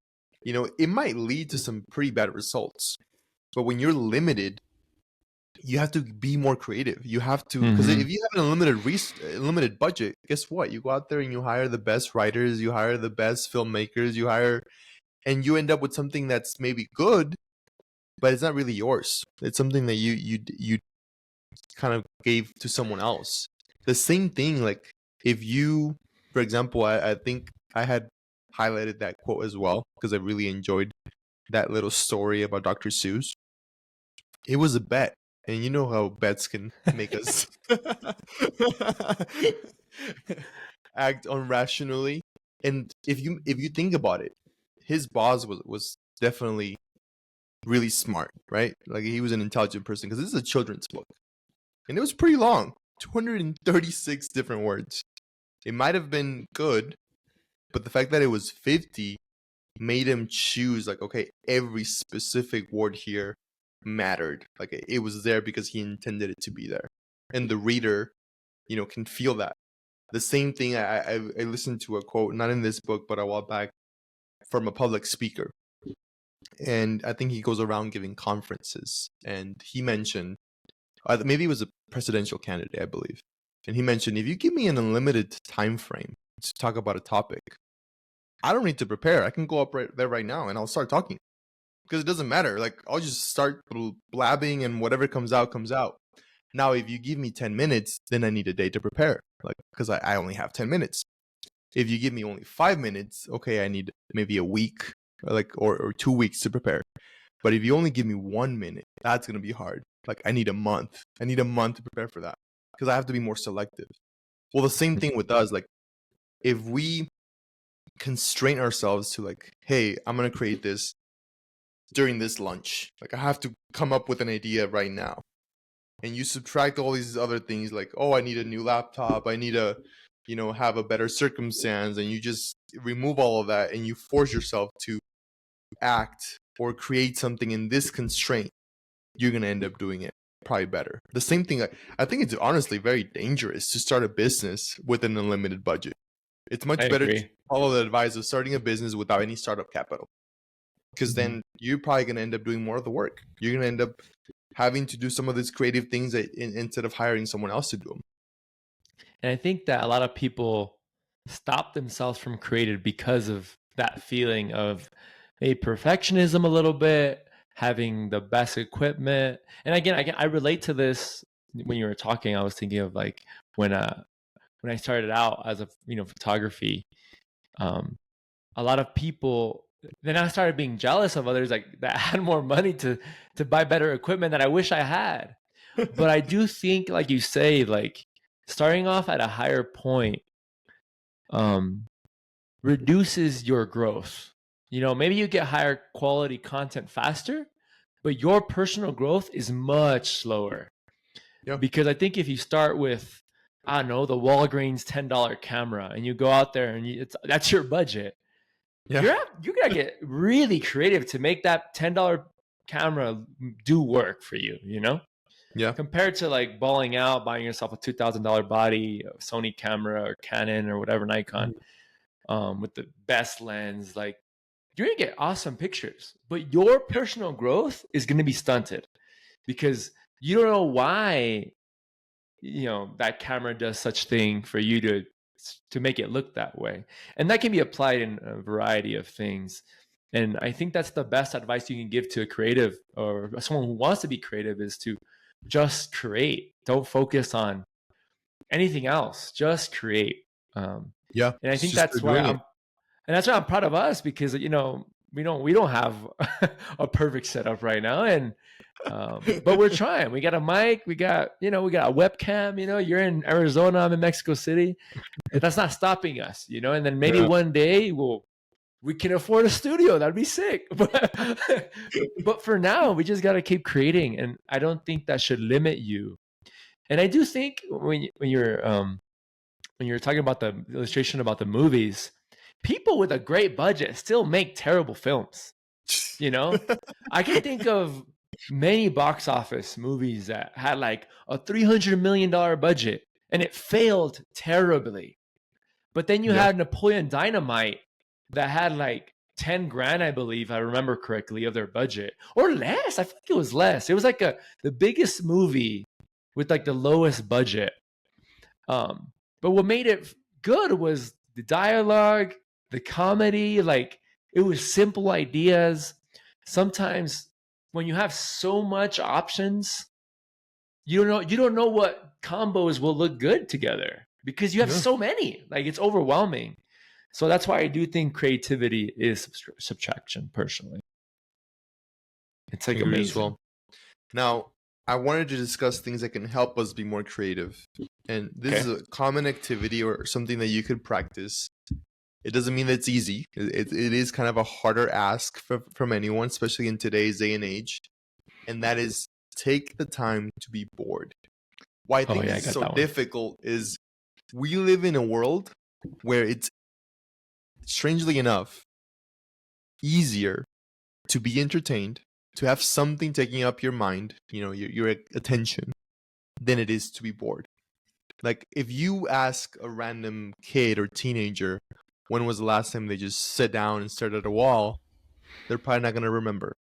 it might lead to some pretty bad results. But when you're limited, you have to be more creative. You have to, because if you have an unlimited budget, guess what? You go out there and you hire the best writers, you hire the best filmmakers, you hire and you end up with something that's maybe good, but it's not really yours. It's something that you kind of gave to someone else. The same thing, like if you, for example, I think I had highlighted that quote as well because I really enjoyed that little story about Dr. Seuss. It was a bet, and you know how bets can make us act irrationally. And if you think about it, his boss was definitely really smart, right? Like he was an intelligent person because this is a children's book, and it was pretty long, 236 different words. It might have been good, but the fact that it was 50 made him choose, like, okay, every specific word here mattered. Like it was there because he intended it to be there, and the reader, can feel that. The same thing, I listened to a quote, not in this book, but a while back, from a public speaker, and I think he goes around giving conferences, and he mentioned, maybe it was a presidential candidate, I believe, and he mentioned, if you give me an unlimited time frame to talk about a topic, I don't need to prepare. I can go up right there right now and I'll start talking because it doesn't matter. Like I'll just start blabbing and whatever comes out comes out. Now, if you give me 10 minutes, then I need a day to prepare, like because I only have 10 minutes. If you give me only 5 minutes, okay, I need maybe a week, or 2 weeks to prepare. But if you only give me 1 minute, that's gonna be hard. Like I need a month. I need a month to prepare for that because I have to be more selective. Well, the same thing with us. Like if we constrain ourselves to, like, hey, I'm gonna create this during this lunch. Like I have to come up with an idea right now. And you subtract all these other things, like, oh, I need a new laptop, I need to, have a better circumstance, and you just remove all of that and you force yourself to act or create something in this constraint, you're gonna end up doing it probably better. The same thing, I think it's honestly very dangerous to start a business with an unlimited budget. It's much better to follow the advice of starting a business without any startup capital, because then you're probably going to end up doing more of the work. You're going to end up having to do some of these creative things instead of hiring someone else to do them. And I think that a lot of people stop themselves from creative because of that feeling of maybe perfectionism a little bit, having the best equipment. And again, I relate to this. When you were talking, I was thinking of like when I started out as a photography, a lot of people, then I started being jealous of others like that had more money to buy better equipment that I wish I had. But I do think, like you say, like starting off at a higher point reduces your growth. Maybe you get higher quality content faster, but your personal growth is much slower. Yeah. Because I think if you start with, I don't know, the Walgreens $10 camera, and you go out there and that's your budget, yeah, you're gonna get really creative to make that $10 camera do work for you. Yeah. Compared to like balling out, buying yourself a $2,000 body, a Sony camera or Canon or whatever, Nikon, with the best lens, like you're gonna get awesome pictures, but your personal growth is gonna be stunted because you don't know why that camera does such thing for you to make it look that way. And that can be applied in a variety of things. And I think that's the best advice you can give to a creative or someone who wants to be creative, is to just create. Don't focus on anything else. Just create. Yeah. And I think that's why I'm proud of us, because we don't have a perfect setup right now, and but we're trying. We got a mic, we got a webcam. You're in Arizona, I'm in Mexico City. That's not stopping us, and then maybe one day we can afford a studio. That'd be sick. But for now, we just got to keep creating, and I don't think that should limit you. And I do think when you're talking about the illustration about the movies, people with a great budget still make terrible films. I can think of many box office movies that had like a $300 million budget and it failed terribly. But then you had Napoleon Dynamite that had like 10 grand, I believe, I remember correctly, of their budget, or less. I think it was less. It was like the biggest movie with like the lowest budget. But what made it good was the dialogue, the comedy. Like It was simple ideas. Sometimes when you have so much options, you don't know what combos will look good together because you have Yeah, so many. Like it's overwhelming. So that's why I do think creativity is subtraction. Personally, it's I like agree as amazing. well. Now, I wanted to discuss things that can help us be more creative. And this is Okay. a common activity or something that you could practice. It doesn't mean that it's easy. It is kind of a harder ask from anyone, especially in today's day and age. And that is take the time to be bored. Why I Oh think yeah, this I is got so that one. difficult is we live in a world where it's, strangely enough, easier to be entertained, to have something taking up your mind, your attention, than it is to be bored. Like if you ask a random kid or teenager when was the last time they just sat down and stared at a wall, they're probably not going to remember.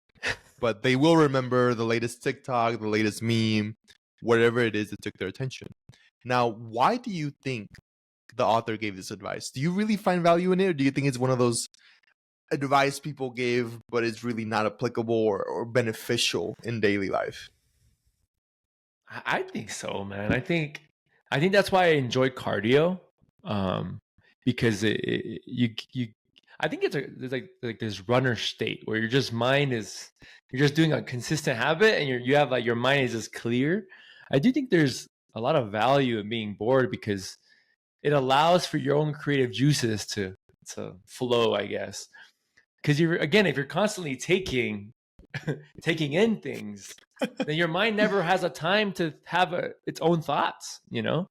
But they will remember the latest TikTok, the latest meme, whatever it is that took their attention. Now, why do you think the author gave this advice? Do you really find value in it, or do you think it's one of those advice people gave, but it's really not applicable or beneficial in daily life? I think so, man. I think that's why I enjoy cardio, um, because you I think there's like this runner state where your just mind is you're just doing a consistent habit and you have like your mind is just clear. I do think there's a lot of value in being bored because it allows for your own creative juices to flow, I guess. Because you're again, if you're constantly taking in things, then your mind never has a time to have its own thoughts, you know?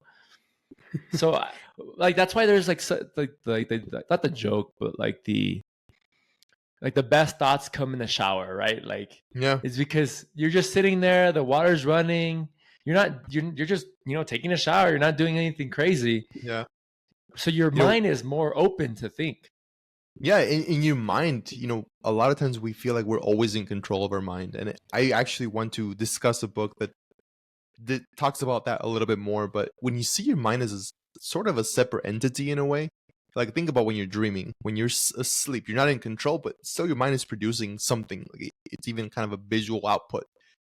So, like, that's why there's like, not the joke, but like the best thoughts come in the shower, right? Like, Yeah, it's because you're just sitting there, the water's running, you're just, taking a shower, you're not doing anything crazy. yeah. So your You know, mind is more open to think. yeah, in your mind, a lot of times we feel like we're always in control of our mind. And I actually want to discuss a book that talks about that a little bit more. But when you see your mind as sort of a separate entity in a way, like think about when you're dreaming, when you're asleep, you're not in control, but still your mind is producing something. Like it's even kind of a visual output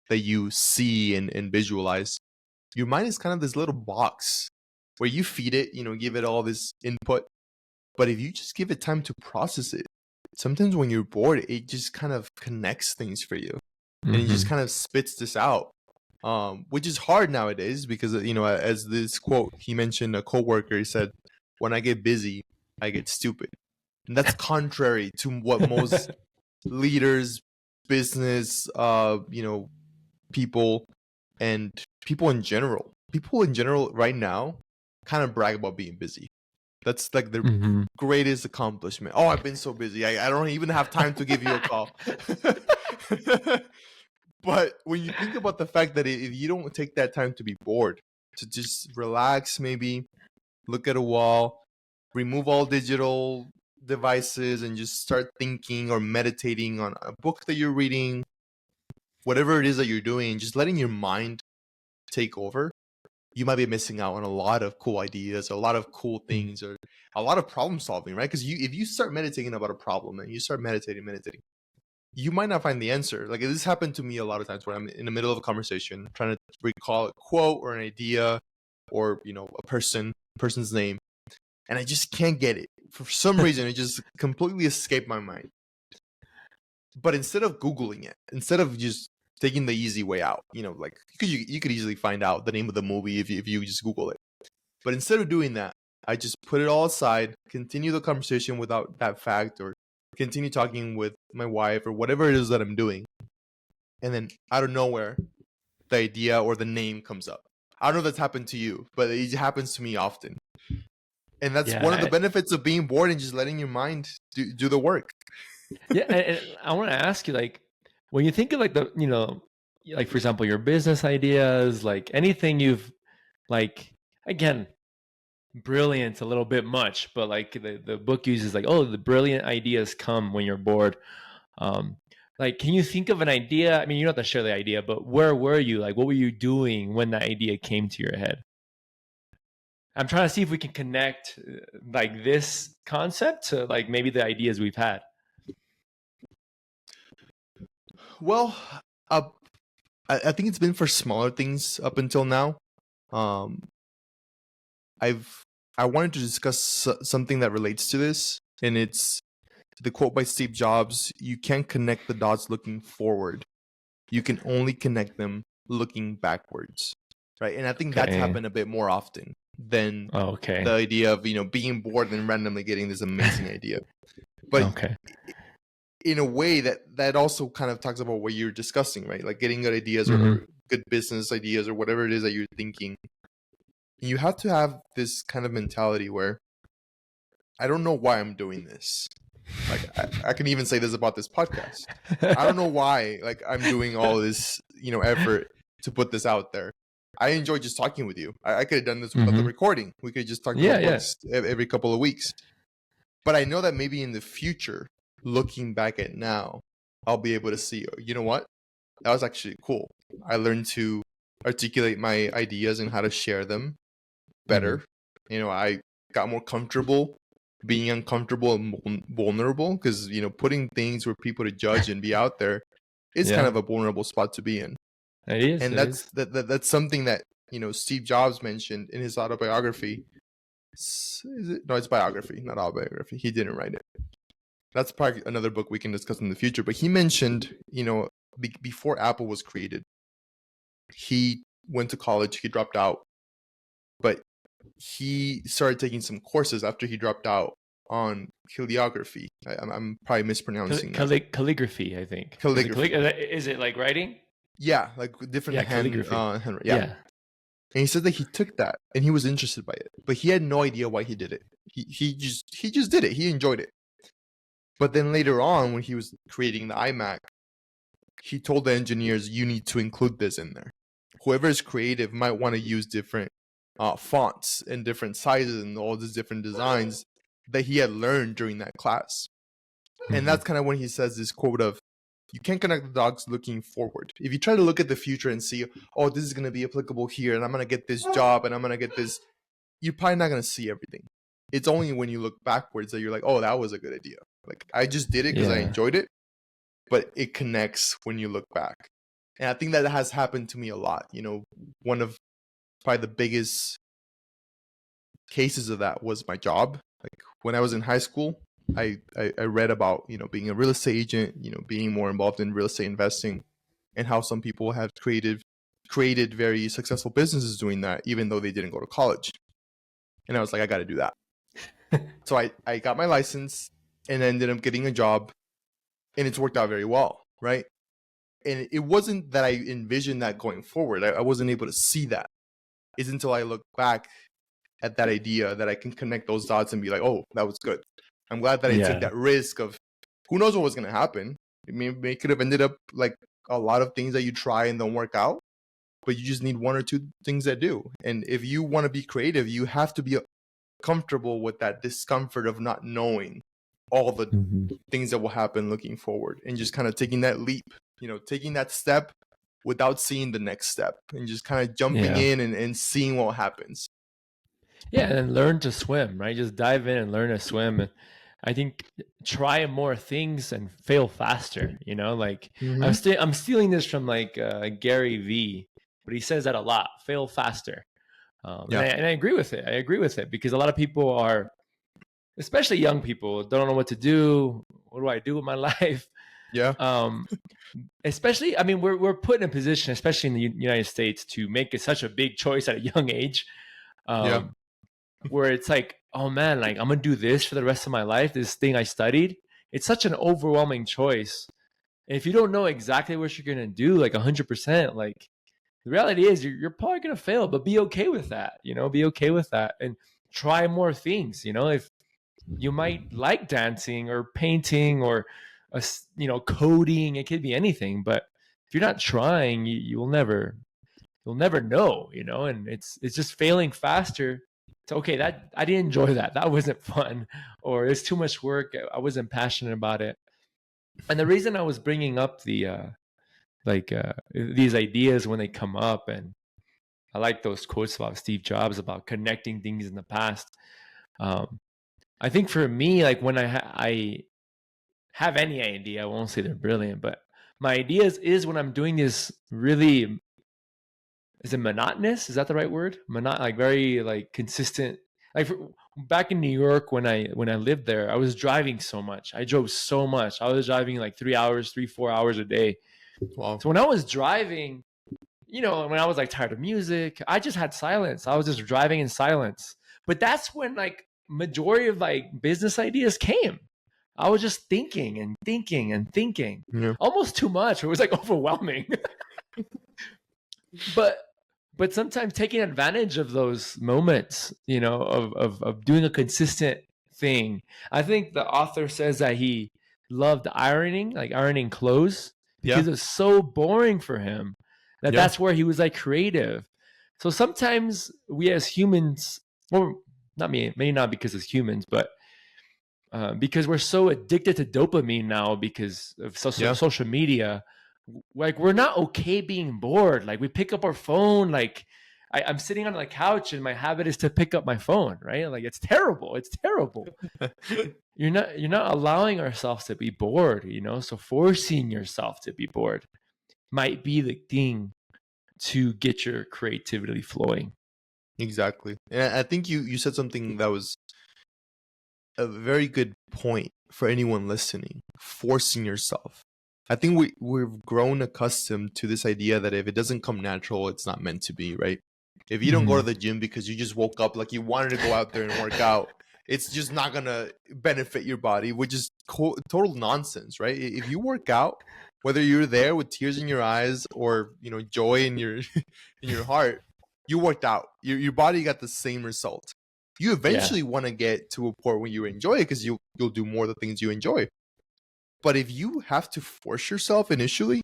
that you see and visualize. Your mind is kind of this little box where you feed it, give it all this input. But if you just give it time to process it, sometimes when you're bored, it just kind of connects things for you, and it just Mm-hmm. kind of spits this out, which is hard nowadays because as this quote he mentioned, a coworker, he said, "When I get busy, I get stupid," and that's contrary to what most leaders, business, people, and people in general right now kind of brag about being busy. That's like their Mm-hmm. greatest accomplishment. Oh, I've been so busy. I don't even have time to give you a call. But when you think about the fact that if you don't take that time to be bored, to just relax, maybe look at a wall, remove all digital devices, and just start thinking or meditating on a book that you're reading, whatever it is that you're doing, just letting your mind take over, you might be missing out on a lot of cool ideas, a lot of cool things, or a lot of problem solving, right? Because if you start meditating about a problem and you start meditating, you might not find the answer. Like this happened to me a lot of times where I'm in the middle of a conversation, trying to recall a quote or an idea, or person's name, and I just can't get it for some reason. It just completely escaped my mind. But instead of Googling it, instead of just taking the easy way out, like you could easily find out the name of the movie if you just Google it. But instead of doing that, I just put it all aside, continue the conversation without that fact, or continue talking with my wife or whatever it is that I'm doing. And then out of nowhere, the idea or the name comes up. I don't know if that's happened to you, but it happens to me often. And that's one of the Yeah. benefits of being bored and just letting your mind do the work. Yeah, and I want to ask you, like, when you think of like like for example, your business ideas, like anything you've, like, again, brilliant, a little bit much, but like the book uses like, oh, the brilliant ideas come when you're bored. Um, like, can you think of an idea? I mean, you don't have to share the idea, but where were you? Like, what were you doing when that idea came to your head? I'm trying to see if we can connect like this concept to like maybe the ideas we've had. Well, uh, I think it's been for smaller things up until now. Um, I wanted to discuss something that relates to this, and it's the quote by Steve Jobs: "You can't connect the dots looking forward. You can only connect them looking backwards." Right, and I think that's Okay. happened a bit more often than Oh, okay. the idea of being bored and randomly getting this amazing idea. But Okay. in a way that also kind of talks about what you're discussing, right? Like getting good ideas Hmm. or good business ideas or whatever it is that you're thinking. You have to have this kind of mentality where I don't know why I'm doing this. Like I can even say this about this podcast. I don't know why like I'm doing all this, effort to put this out there. I enjoy just talking with you. I could have done this without the Hmm. recording. We could just talk Yeah, about yeah. books every couple of weeks. But I know that maybe in the future, looking back at now, I'll be able to see, you know what? That was actually cool. I learned to articulate my ideas and how to share them Hmm. better. I got more comfortable being uncomfortable and vulnerable because, putting things for people to judge and be out there is kind Yeah. of a vulnerable spot to be in. It is. And It is. that's something that, Steve Jobs mentioned in his autobiography. No, it's biography, not autobiography. He didn't write it. That's probably another book we can discuss in the future. But he mentioned, before Apple was created, he went to college, he dropped out, but he started taking some courses after he dropped out on calligraphy. I'm probably mispronouncing that. Calligraphy, I think. Is it Calligraphy. is it like writing? Yeah, like different Yeah, calligraphy. handwriting. Yeah. Yeah. And he said that he took that and he was interested by it, but he had no idea why he did it. He just did it. He enjoyed it. But then later on, when he was creating the iMac, he told the engineers, "You need to include this in there. Whoever is creative might want to use different fonts and different sizes and all these different designs that he had learned during that class." And Hmm. that's kind of when he says this quote of, "You can't connect the dots looking forward. If you try to look at the future and see, oh, this is going to be applicable here, and I'm going to get this job, and I'm going to get this," you're probably not going to see everything. It's only when you look backwards that you're like, oh, that was a good idea. Like, I just did it because I Yeah. enjoyed it, but it connects when you look back. And I think that has happened to me a lot. One of probably the biggest cases of that was my job. Like when I was in high school, I read about, being a real estate agent, being more involved in real estate investing and how some people have created very successful businesses doing that, even though they didn't go to college. And I was like, I got to do that. So I got my license and ended up getting a job, and it's worked out very well, right? And it wasn't that I envisioned that going forward. I wasn't able to see that. It's until I look back at that idea that I can connect those dots and be like, oh, that was good. I'm glad that I took Yeah. that risk of who knows what was going to happen. It could have ended up like a lot of things that you try and don't work out, but you just need one or two things that do. And if you want to be creative, you have to be comfortable with that discomfort of not knowing all the Hmm. things that will happen looking forward and just kind of taking that leap, taking that step without seeing the next step and just kind of jumping Yeah. in and seeing what happens. Yeah, and learn to swim, right? Just dive in and learn to swim. And I think try more things and fail faster. Like Mm-hmm. I'm stealing this from like Gary V, but he says that a lot. Fail faster, Yeah. and I agree with it. I agree with it because a lot of people are, especially young people, don't know what to do. What do I do with my life? Yeah. Um, Especially, I mean, we're put in a position, especially in the United States, to make such a big choice at a young age. Yeah. Um, where it's like, oh man, like I'm gonna do this for the rest of my life, this thing I studied. It's such an overwhelming choice. And if you don't know exactly what you're gonna do, like 100%, like the reality is you're probably gonna fail, but be okay with that. Be okay with that and try more things. If you might like dancing or painting or coding, it could be anything. But if you're not trying, you'll never know, and it's just failing faster. So okay, that I didn't enjoy that. That wasn't fun, or it's too much work. I wasn't passionate about it. And the reason I was bringing up these ideas when they come up, and I like those quotes about Steve Jobs about connecting things in the past. Um, I think for me, like when I have any idea, I won't say they're brilliant, but my ideas is when I'm doing this really, is it monotonous? Is that the right word? Like very like consistent. Like back in New York when I lived there, I was driving so much. I drove so much. I was driving like 4 hours a day. Wow. So when I was driving, when I was like tired of music, I just had silence. I was just driving in silence. But that's when like majority of like business ideas came. I was just thinking and thinking and thinking, Yeah. almost too much. It was like overwhelming. but sometimes taking advantage of those moments, of doing a consistent thing. I think the author says that he loved ironing, like ironing clothes, Yeah. because it's so boring for him that Yeah. that's where he was like creative. So sometimes we as humans, well, not me, maybe not because as humans, but because we're so addicted to dopamine now because of Yeah. social media, like we're not okay being bored. Like we pick up our phone, like I'm sitting on the couch and my habit is to pick up my phone, right? Like it's terrible. It's terrible. You're not allowing ourselves to be bored, so forcing yourself to be bored might be the thing to get your creativity flowing. Exactly. And I think you said something that was a very good point for anyone listening. Forcing yourself. I think we've grown accustomed to this idea that if it doesn't come natural, it's not meant to be, right? If you don't go to the gym because you just woke up like you wanted to go out there and work out, it's just not gonna benefit your body, which is total nonsense, right? If you work out, whether you're there with tears in your eyes or joy in your in your heart, you worked out. Your body got the same result. You eventually want to get to a point where you enjoy it because you'll do more of the things you enjoy. But if you have to force yourself initially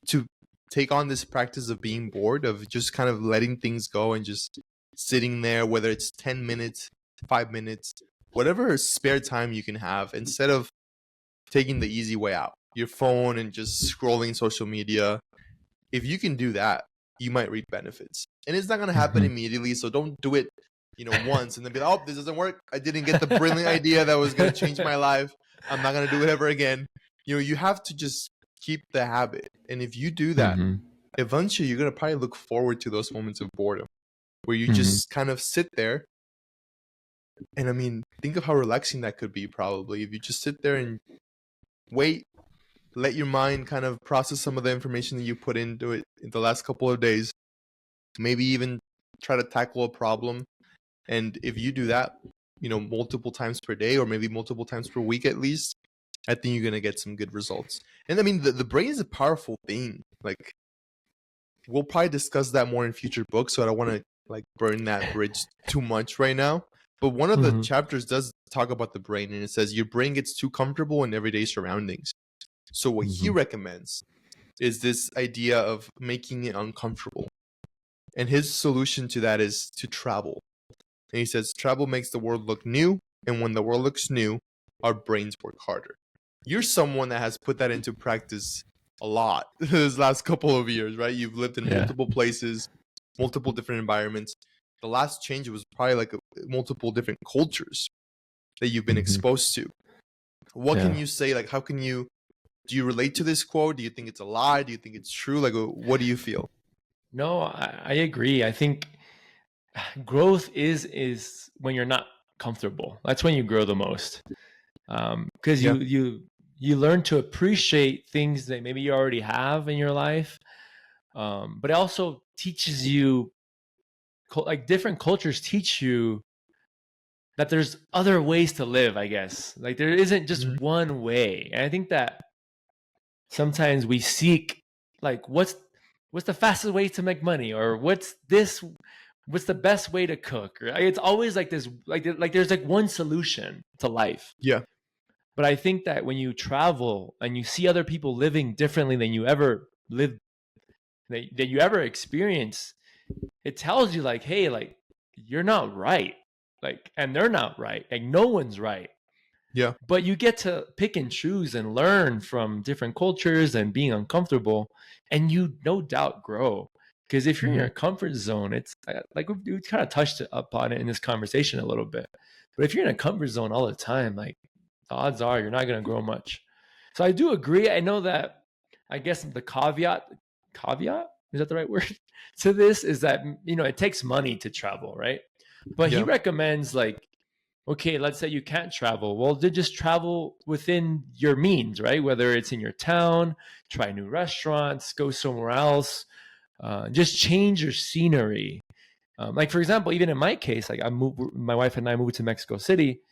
to take on this practice of being bored, of just kind of letting things go and just sitting there, whether it's 10 minutes, 5 minutes, whatever spare time you can have, instead of taking the easy way out, your phone and just scrolling social media, if you can do that, you might reap benefits. And it's not going to happen immediately, so don't do it once and then be like, oh, this doesn't work. I didn't get the brilliant idea that was going to change my life. I'm not going to do it ever again. You have to just keep the habit. And if you do that, eventually you're going to probably look forward to those moments of boredom where you just kind of sit there. And I mean, think of how relaxing that could be probably if you just sit there and wait, let your mind kind of process some of the information that you put into it in the last couple of days, maybe even try to tackle a problem. And if you do that, multiple times per day or maybe multiple times per week at least, I think you're going to get some good results. And I mean, the brain is a powerful thing. Like, we'll probably discuss that more in future books, so I don't want to like burn that bridge too much right now. But one of the chapters does talk about the brain, and it says your brain gets too comfortable in everyday surroundings. So what he recommends is this idea of making it uncomfortable. And his solution to that is to travel. And he says, travel makes the world look new. And when the world looks new, our brains work harder. You're someone that has put that into practice a lot this last couple of years, right? You've lived in multiple places, multiple different environments. The last change was probably like multiple different cultures that you've been exposed to. What can you say? Like, do you relate to this quote? Do you think it's a lie? Do you think it's true? Like, what do you feel? No, I agree. I think growth is when you're not comfortable. That's when you grow the most, because you learn to appreciate things that maybe you already have in your life, but it also teaches you, like different cultures teach you that there's other ways to live. I guess like there isn't just one way, and I think that sometimes we seek like what's the fastest way to make money, or what's the best way to cook, right? It's always like this, like there's like one solution to life. Yeah. But I think that when you travel and you see other people living differently than you ever lived, that you ever experience, it tells you like, hey, like you're not right, like, and they're not right, like no one's right. Yeah. But you get to pick and choose and learn from different cultures and being uncomfortable, and you no doubt grow. Because if you're in your comfort zone, it's like we kind of touched upon it in this conversation a little bit. But if you're in a comfort zone all the time, like the odds are you're not going to grow much. So I do agree. I know that I guess the caveat is that the right word to this is that it takes money to travel, right? But he Yeah. recommends like, okay, let's say you can't travel. Well, then just travel within your means, right? Whether it's in your town, try new restaurants, go somewhere else, just change your scenery. Like for example, even in my case, like my wife and I moved to Mexico City,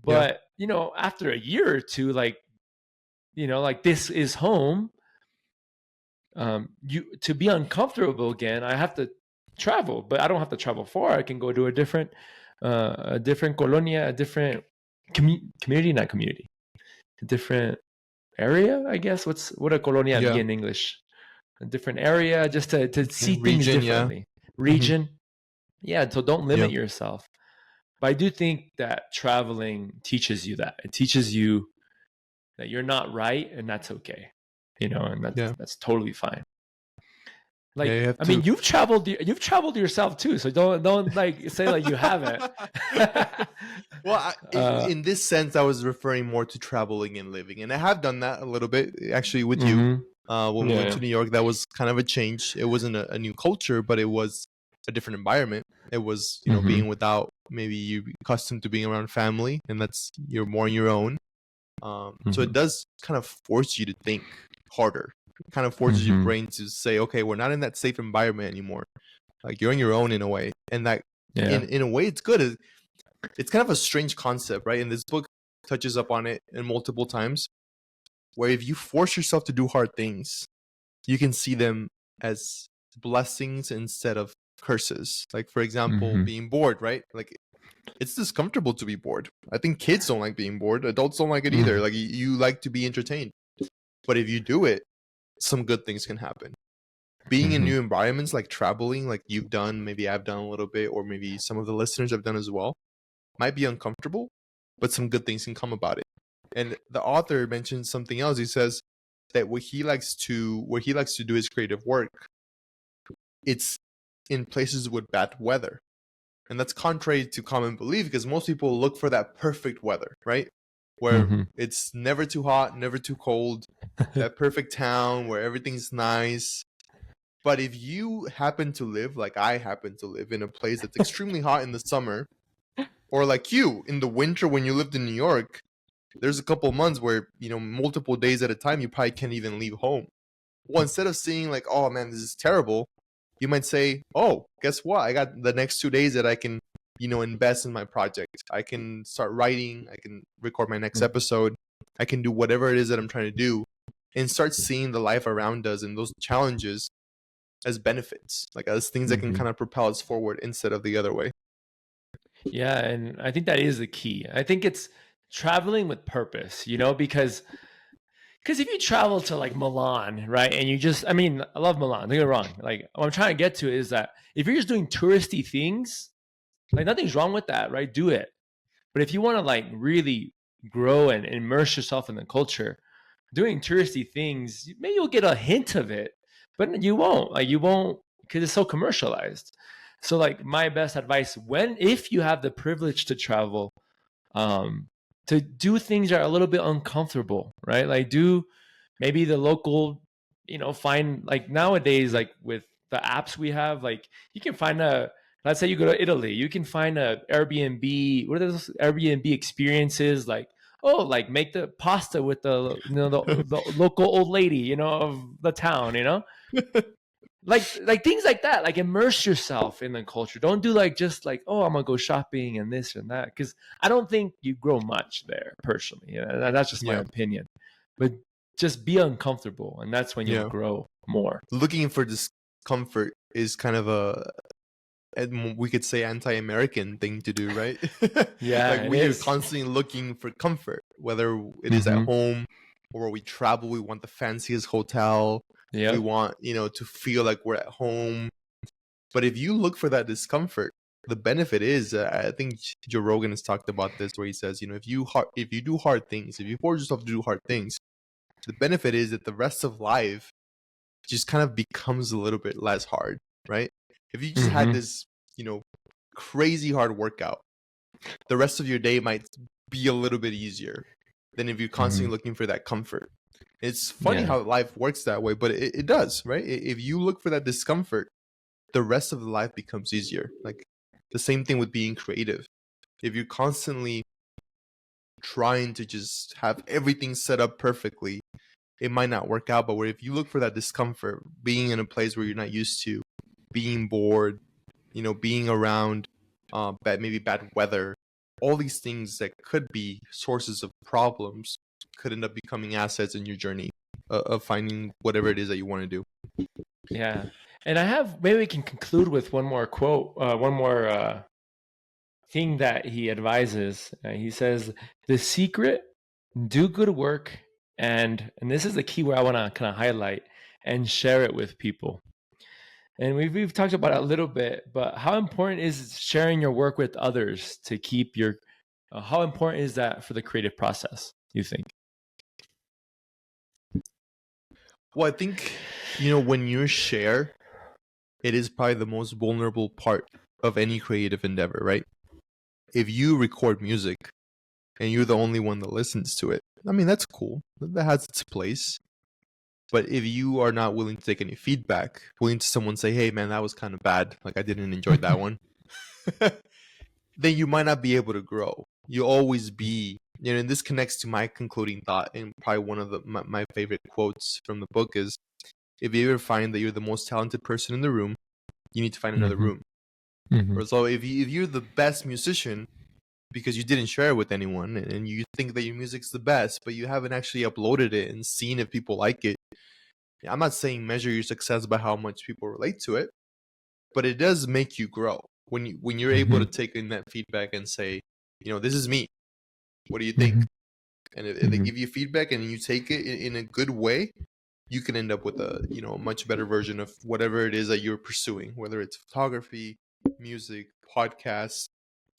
Yeah. but after a year or two, like like this is home. You to be uncomfortable again, I have to travel, but I don't have to travel far. I can go to a different colonia, a different community, not community, a different area. I guess what a colonia be Yeah. in English? A different area, just to see things Region. Yeah. differently. Hmm. Region, yeah. So don't Yeah. limit yourself. But I do think that traveling teaches you that. It teaches you that you're not right, and that's okay. And Yeah. that's totally fine. Yeah. You Like, have I to. mean, you've traveled yourself too, so don't like say like you haven't. Well, uh, in this sense, I was referring more to traveling and living, and I have done that a little bit actually with you. mhm. When we Yeah, went yeah. to New York, that was kind of a change. It wasn't a new culture, but it was a different environment. It was, being Mhm. without maybe you accustomed to being around family, and that's you're more on your own. So it Mhm. does kind of force you to think harder. It kind of forces your Mhm. brain to say, okay, we're not in that safe environment anymore. Like you're on your own in a way, and that Yeah. in a way it's good. It's kind of a strange concept, right? And this book touches up on it in multiple times, where if you force yourself to do hard things, you can see them as blessings instead of curses. Like for example, Mhm. being bored, right? Like it's discomfortable to be bored. I think kids don't like being bored. Adults don't like it either. Mhm. Like you like to be entertained. But if you do it, some good things can happen. Being in Mhm. new environments, like traveling, like you've done, maybe I've done a little bit, or maybe some of the listeners have done as well, might be uncomfortable, but some good things can come about it. And the author mentions something else. He says that where he likes to do his creative work, it's in places with bad weather. And that's contrary to common belief because most people look for that perfect weather, right? Where Mhm. it's never too hot, never too cold, that perfect town where everything's nice. But if you happen to live like I happen to live in a place that's extremely hot in the summer, or like you in the winter when you lived in New York, there's a couple months where, multiple days at a time, you probably can't even leave home. Well, instead of seeing like, oh man, this is terrible, you might say, oh, guess what? I got the next 2 days that I can, invest in my project. I can start writing. I can record my next episode. I can do whatever it is that I'm trying to do and start seeing the life around us and those challenges as benefits, like as things that can Mhm. kind of propel us forward instead of the other way. Yeah, and I think that is the key. I think it's traveling with purpose, because if you travel to like Milan, right, and I mean, I love Milan, don't get me wrong. Like, what I'm trying to get to is that if you're just doing touristy things, like nothing's wrong with that, right? Do it. But if you want to like really grow and immerse yourself in the culture, doing touristy things, maybe you'll get a hint of it, but you won't. Like you won't because it's so commercialized. So like my best advice if you have the privilege to travel, um, to do things that are a little bit uncomfortable, right? Like do maybe the local, find like nowadays, like with the apps we have, like you can find let's say you go to Italy, you can find a Airbnb. What are those Airbnb experiences like? Oh, like make the pasta with the local old lady, of the town, like things like that. Like immerse yourself in the culture. Don't do like just like, oh, I'm gonna go shopping and this and that, because I don't think you grow much there personally. That's just my Yeah. opinion. But just be uncomfortable, and that's when you'll Yeah. grow more. Looking for discomfort is kind of we could say anti-American thing to do, right? Yeah, Like it we are is. constantly looking for comfort, whether it is at Mm-hmm. home or we travel. We want the fanciest hotel. We Yep. want, to feel like we're at home. But if you look for that discomfort, the benefit is, I think Joe Rogan has talked about this, where he says, if you do hard things, if you force yourself to do hard things, the benefit is that the rest of life just kind of becomes a little bit less hard, right? If you just had Mm-hmm. this, crazy hard workout, the rest of your day might be a little bit easier than if you're Mm-hmm. constantly looking for that comfort. It's funny how life works that way, but it does, right? If you look for that discomfort, the rest of the life becomes easier. Like the same thing with being creative. If you're constantly trying to just have everything set up perfectly, it might not work out. But where if you look for that discomfort, being in a place where you're not used to, being bored, being around maybe bad weather, all these things that could be sources of problems could end up becoming assets in your journey of finding whatever it is that you want to do. Yeah. And maybe we can conclude with one more quote, one more thing that he advises. He says, the secret, do good work, and this is the key where I want to kind of highlight, and share it with people. And we've talked about it a little bit, but how important is sharing your work with others to keep your, how important is that for the creative process, you think? Well, I think, when you share, it is probably the most vulnerable part of any creative endeavor, right? If you record music and you're the only one that listens to it, I mean, that's cool. That has its place. But if you are not willing to take any feedback, willing to someone say, hey, man, that was kind of bad, like I didn't enjoy that one, then you might not be able to grow. You'll always be, and this connects to my concluding thought, and probably one of my favorite quotes from the book is, if you ever find that you're the most talented person in the room, you need to find another room. So if you're the best musician because you didn't share it with anyone and you think that your music's the best, but you haven't actually uploaded it and seen if people like it, I'm not saying measure your success by how much people relate to it, but it does make you grow when you're able to take in that feedback and say, this is me. What do you think? And if they give you feedback and you take it in a good way, you can end up with a much better version of whatever it is that you're pursuing, whether it's photography, music, podcasts,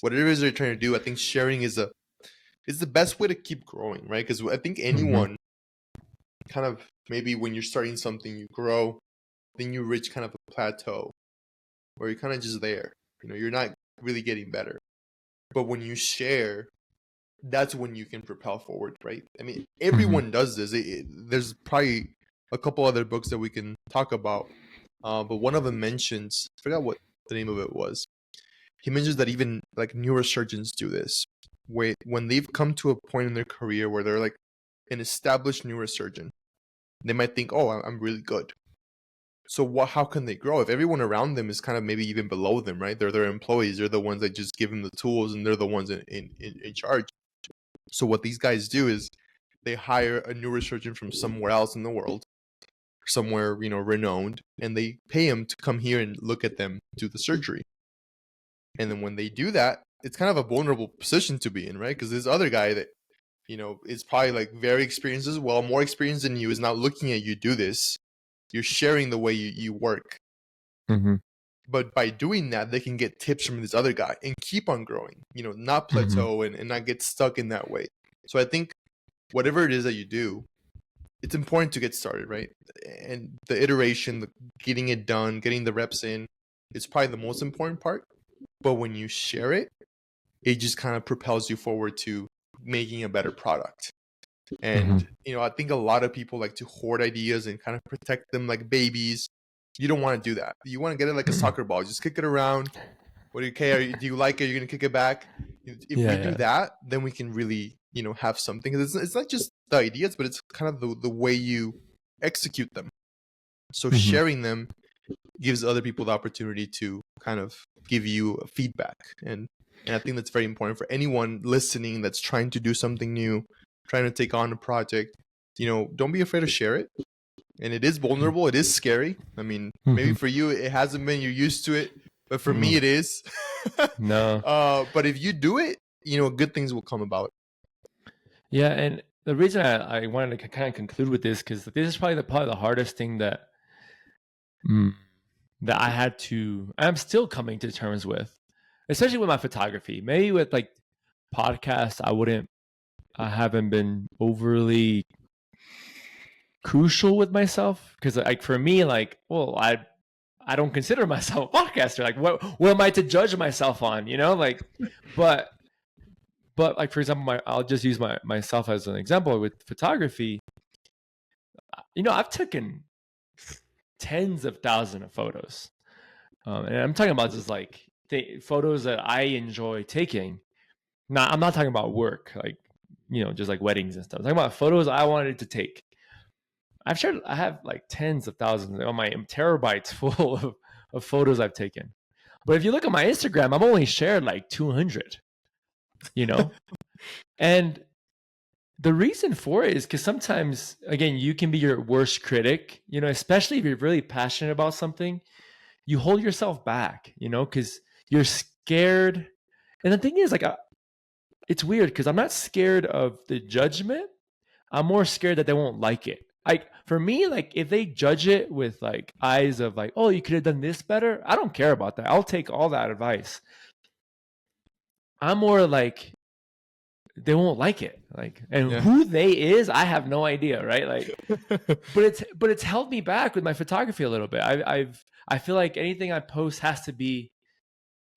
whatever it is you're trying to do. I think sharing is the best way to keep growing, right? Because I think anyone kind of, maybe when you're starting something, you grow, then you reach kind of a plateau where you're kind of just there. You're not really getting better. But when you share, that's when you can propel forward, right? I mean, everyone does this. There's probably a couple other books that we can talk about, but one of them mentions, I forgot what the name of it was. He mentions that even like neurosurgeons do this. When they've come to a point in their career where they're like an established neurosurgeon, they might think, oh, I'm really good. So how can they grow if everyone around them is kind of maybe even below them, right? They're their employees. They're the ones that just give them the tools, and they're the ones in charge. So what these guys do is they hire a neurosurgeon from somewhere else in the world, somewhere, renowned, and they pay him to come here and look at them do the surgery. And then when they do that, it's kind of a vulnerable position to be in, right? Because this other guy that, is probably like very experienced as well, more experienced than you, is not looking at you do this. You're sharing the way you work. But by doing that, they can get tips from this other guy and keep on growing, not plateau and not get stuck in that way. So I think whatever it is that you do, it's important to get started, right? And the iteration, getting it done, getting the reps in, is probably the most important part. But when you share it, it just kind of propels you forward to making a better product. And, I think a lot of people like to hoard ideas and kind of protect them like babies. You don't want to do that. You want to get it like a soccer ball. Just kick it around. What do you care? Do you like it? You're going to kick it back. If we do that, then we can really, have something. It's not just the ideas, but it's kind of the way you execute them. So sharing them gives other people the opportunity to kind of give you feedback. And I think that's very important for anyone listening that's trying to do something new, trying to take on a project. Don't be afraid to share it. And it is vulnerable. It is scary. I mean, maybe for you, it hasn't been, you're used to it. But for me, it is. No. But if you do it, good things will come about. Yeah. And the reason I wanted to kind of conclude with this, because this is probably the hardest thing that I had to, I'm still coming to terms with, especially with my photography. Maybe with like podcasts, I haven't been overly crucial with myself, because like for me, like, well, I don't consider myself a podcaster. Like, what am I to judge myself on? Like, but like, for example, I'll just use myself as an example with photography. I've taken tens of thousands of photos. And I'm talking about just like photos that I enjoy taking. I'm not talking about work, like, just like weddings and stuff. I'm talking about photos I wanted to take. I have like tens of thousands on my terabytes full of photos I've taken. But if you look at my Instagram, I'm only shared like 200, and the reason for it is because sometimes, again, you can be your worst critic, especially if you're really passionate about something. You hold yourself back, because you're scared. And the thing is, like, it's weird because I'm not scared of the judgment. I'm more scared that they won't like it. Like, for me, like, if they judge it with like eyes of like, oh, you could have done this better, I don't care about that. I'll take all that advice. I'm more like, they won't like it, like, and who they is, I have no idea, right? Like, but it's held me back with my photography a little bit. I feel like anything I post has to be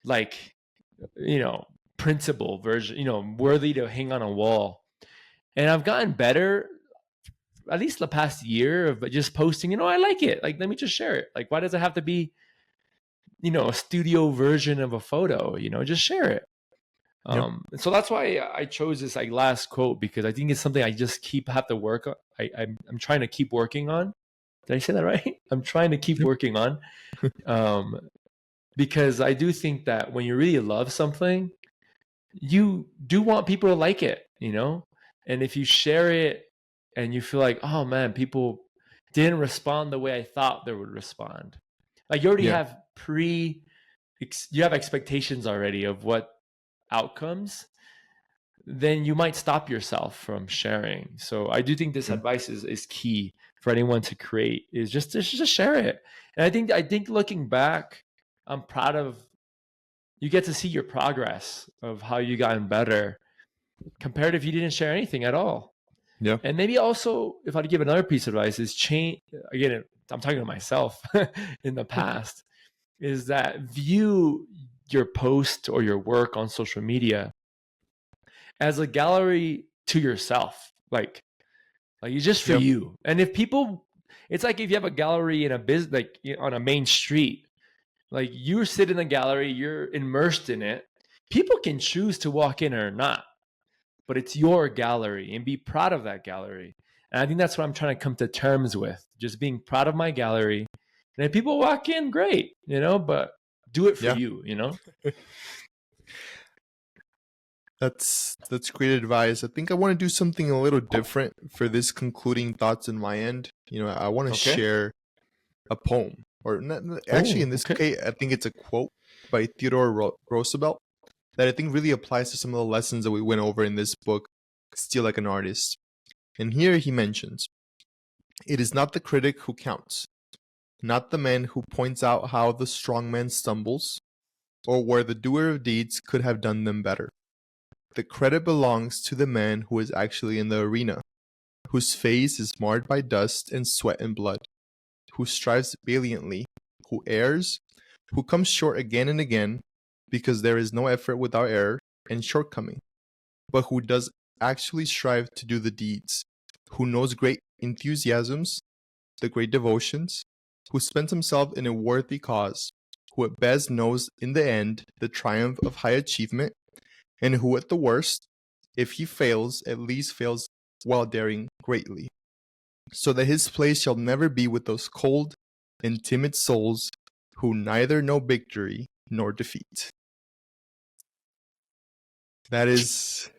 like, principle version, worthy to hang on a wall. And I've gotten better, at least the past year, of just posting, I like it, like, let me just share it. Like, why does it have to be, a studio version of a photo? Just share it. So that's why I chose this like last quote, because I think it's something I just have to work on. I'm trying to keep working on. Did I say that right? I'm trying to keep working on, because I do think that when you really love something, you do want people to like it, and if you share it and you feel like, oh man, people didn't respond the way I thought they would respond, like, you already have you have expectations already of what outcomes, then you might stop yourself from sharing. So I do think this advice is key for anyone to create, is just share it. And I think looking back, I'm proud of, you get to see your progress of how you gotten better compared if you didn't share anything at all. Yeah. And maybe also, if I had to give another piece of advice, is change, again, I'm talking to myself in the past, is that view your post or your work on social media as a gallery to yourself, like it's just for you. And if people, it's like if you have a gallery in a business, like on a main street, like you sit in the gallery, you're immersed in it. People can choose to walk in or not, but it's your gallery, and be proud of that gallery. And I think that's what I'm trying to come to terms with, just being proud of my gallery. And if people walk in, great, but do it for you. That's great advice. I think I want to do something a little different for this concluding thoughts in my end. I want to share a poem, or not, actually, in this case, I think it's a quote by Theodore Roosevelt that I think really applies to some of the lessons that we went over in this book, Steal Like an Artist. And here he mentions, "It is not the critic who counts, not the man who points out how the strong man stumbles, or where the doer of deeds could have done them better. The credit belongs to the man who is actually in the arena, whose face is marred by dust and sweat and blood, who strives valiantly, who errs, who comes short again and again, because there is no effort without error and shortcoming, but who does actually strive to do the deeds, who knows great enthusiasms, the great devotions, who spends himself in a worthy cause, who at best knows in the end the triumph of high achievement, and who at the worst, if he fails, at least fails while daring greatly, so that his place shall never be with those cold and timid souls who neither know victory nor defeat." That is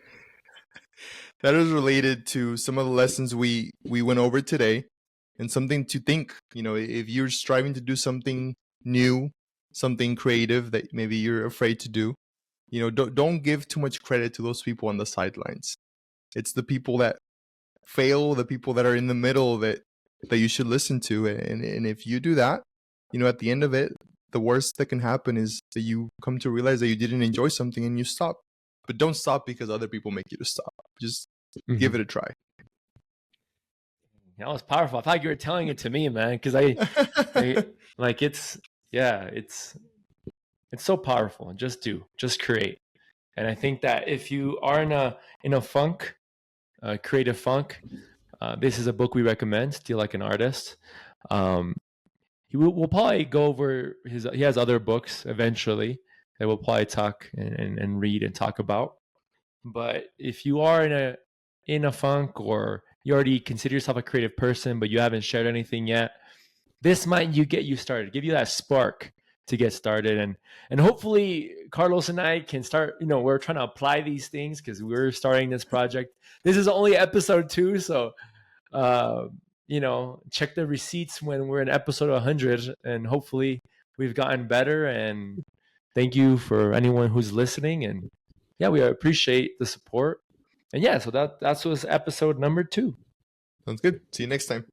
related to some of the lessons we went over today, and something to think, if you're striving to do something new, something creative that maybe you're afraid to do, don't give too much credit to those people on the sidelines. It's the people that fail, the people that are in the middle that you should listen to. And if you do that, at the end of it, the worst that can happen is that you come to realize that you didn't enjoy something and you stop. But don't stop because other people make you to stop. Just give it a try. That was powerful. I thought you were telling it to me, man, because I like, it's so powerful. Just create. And I think that if you are in a funk, creative funk, This is a book we recommend, Steal Like an Artist. We'll probably go over he has other books eventually that we'll probably talk and read and talk about. But if you are in a funk, or you already consider yourself a creative person but you haven't shared anything yet, this might get you started, give you that spark to get started. And hopefully Carlos and I can start, we're trying to apply these things because we're starting this project. This is only episode 2, so check the receipts when we're in episode 100, and hopefully we've gotten better. And thank you for anyone who's listening, and yeah, we appreciate the support. And yeah, so that was episode number 2. Sounds good. See you next time.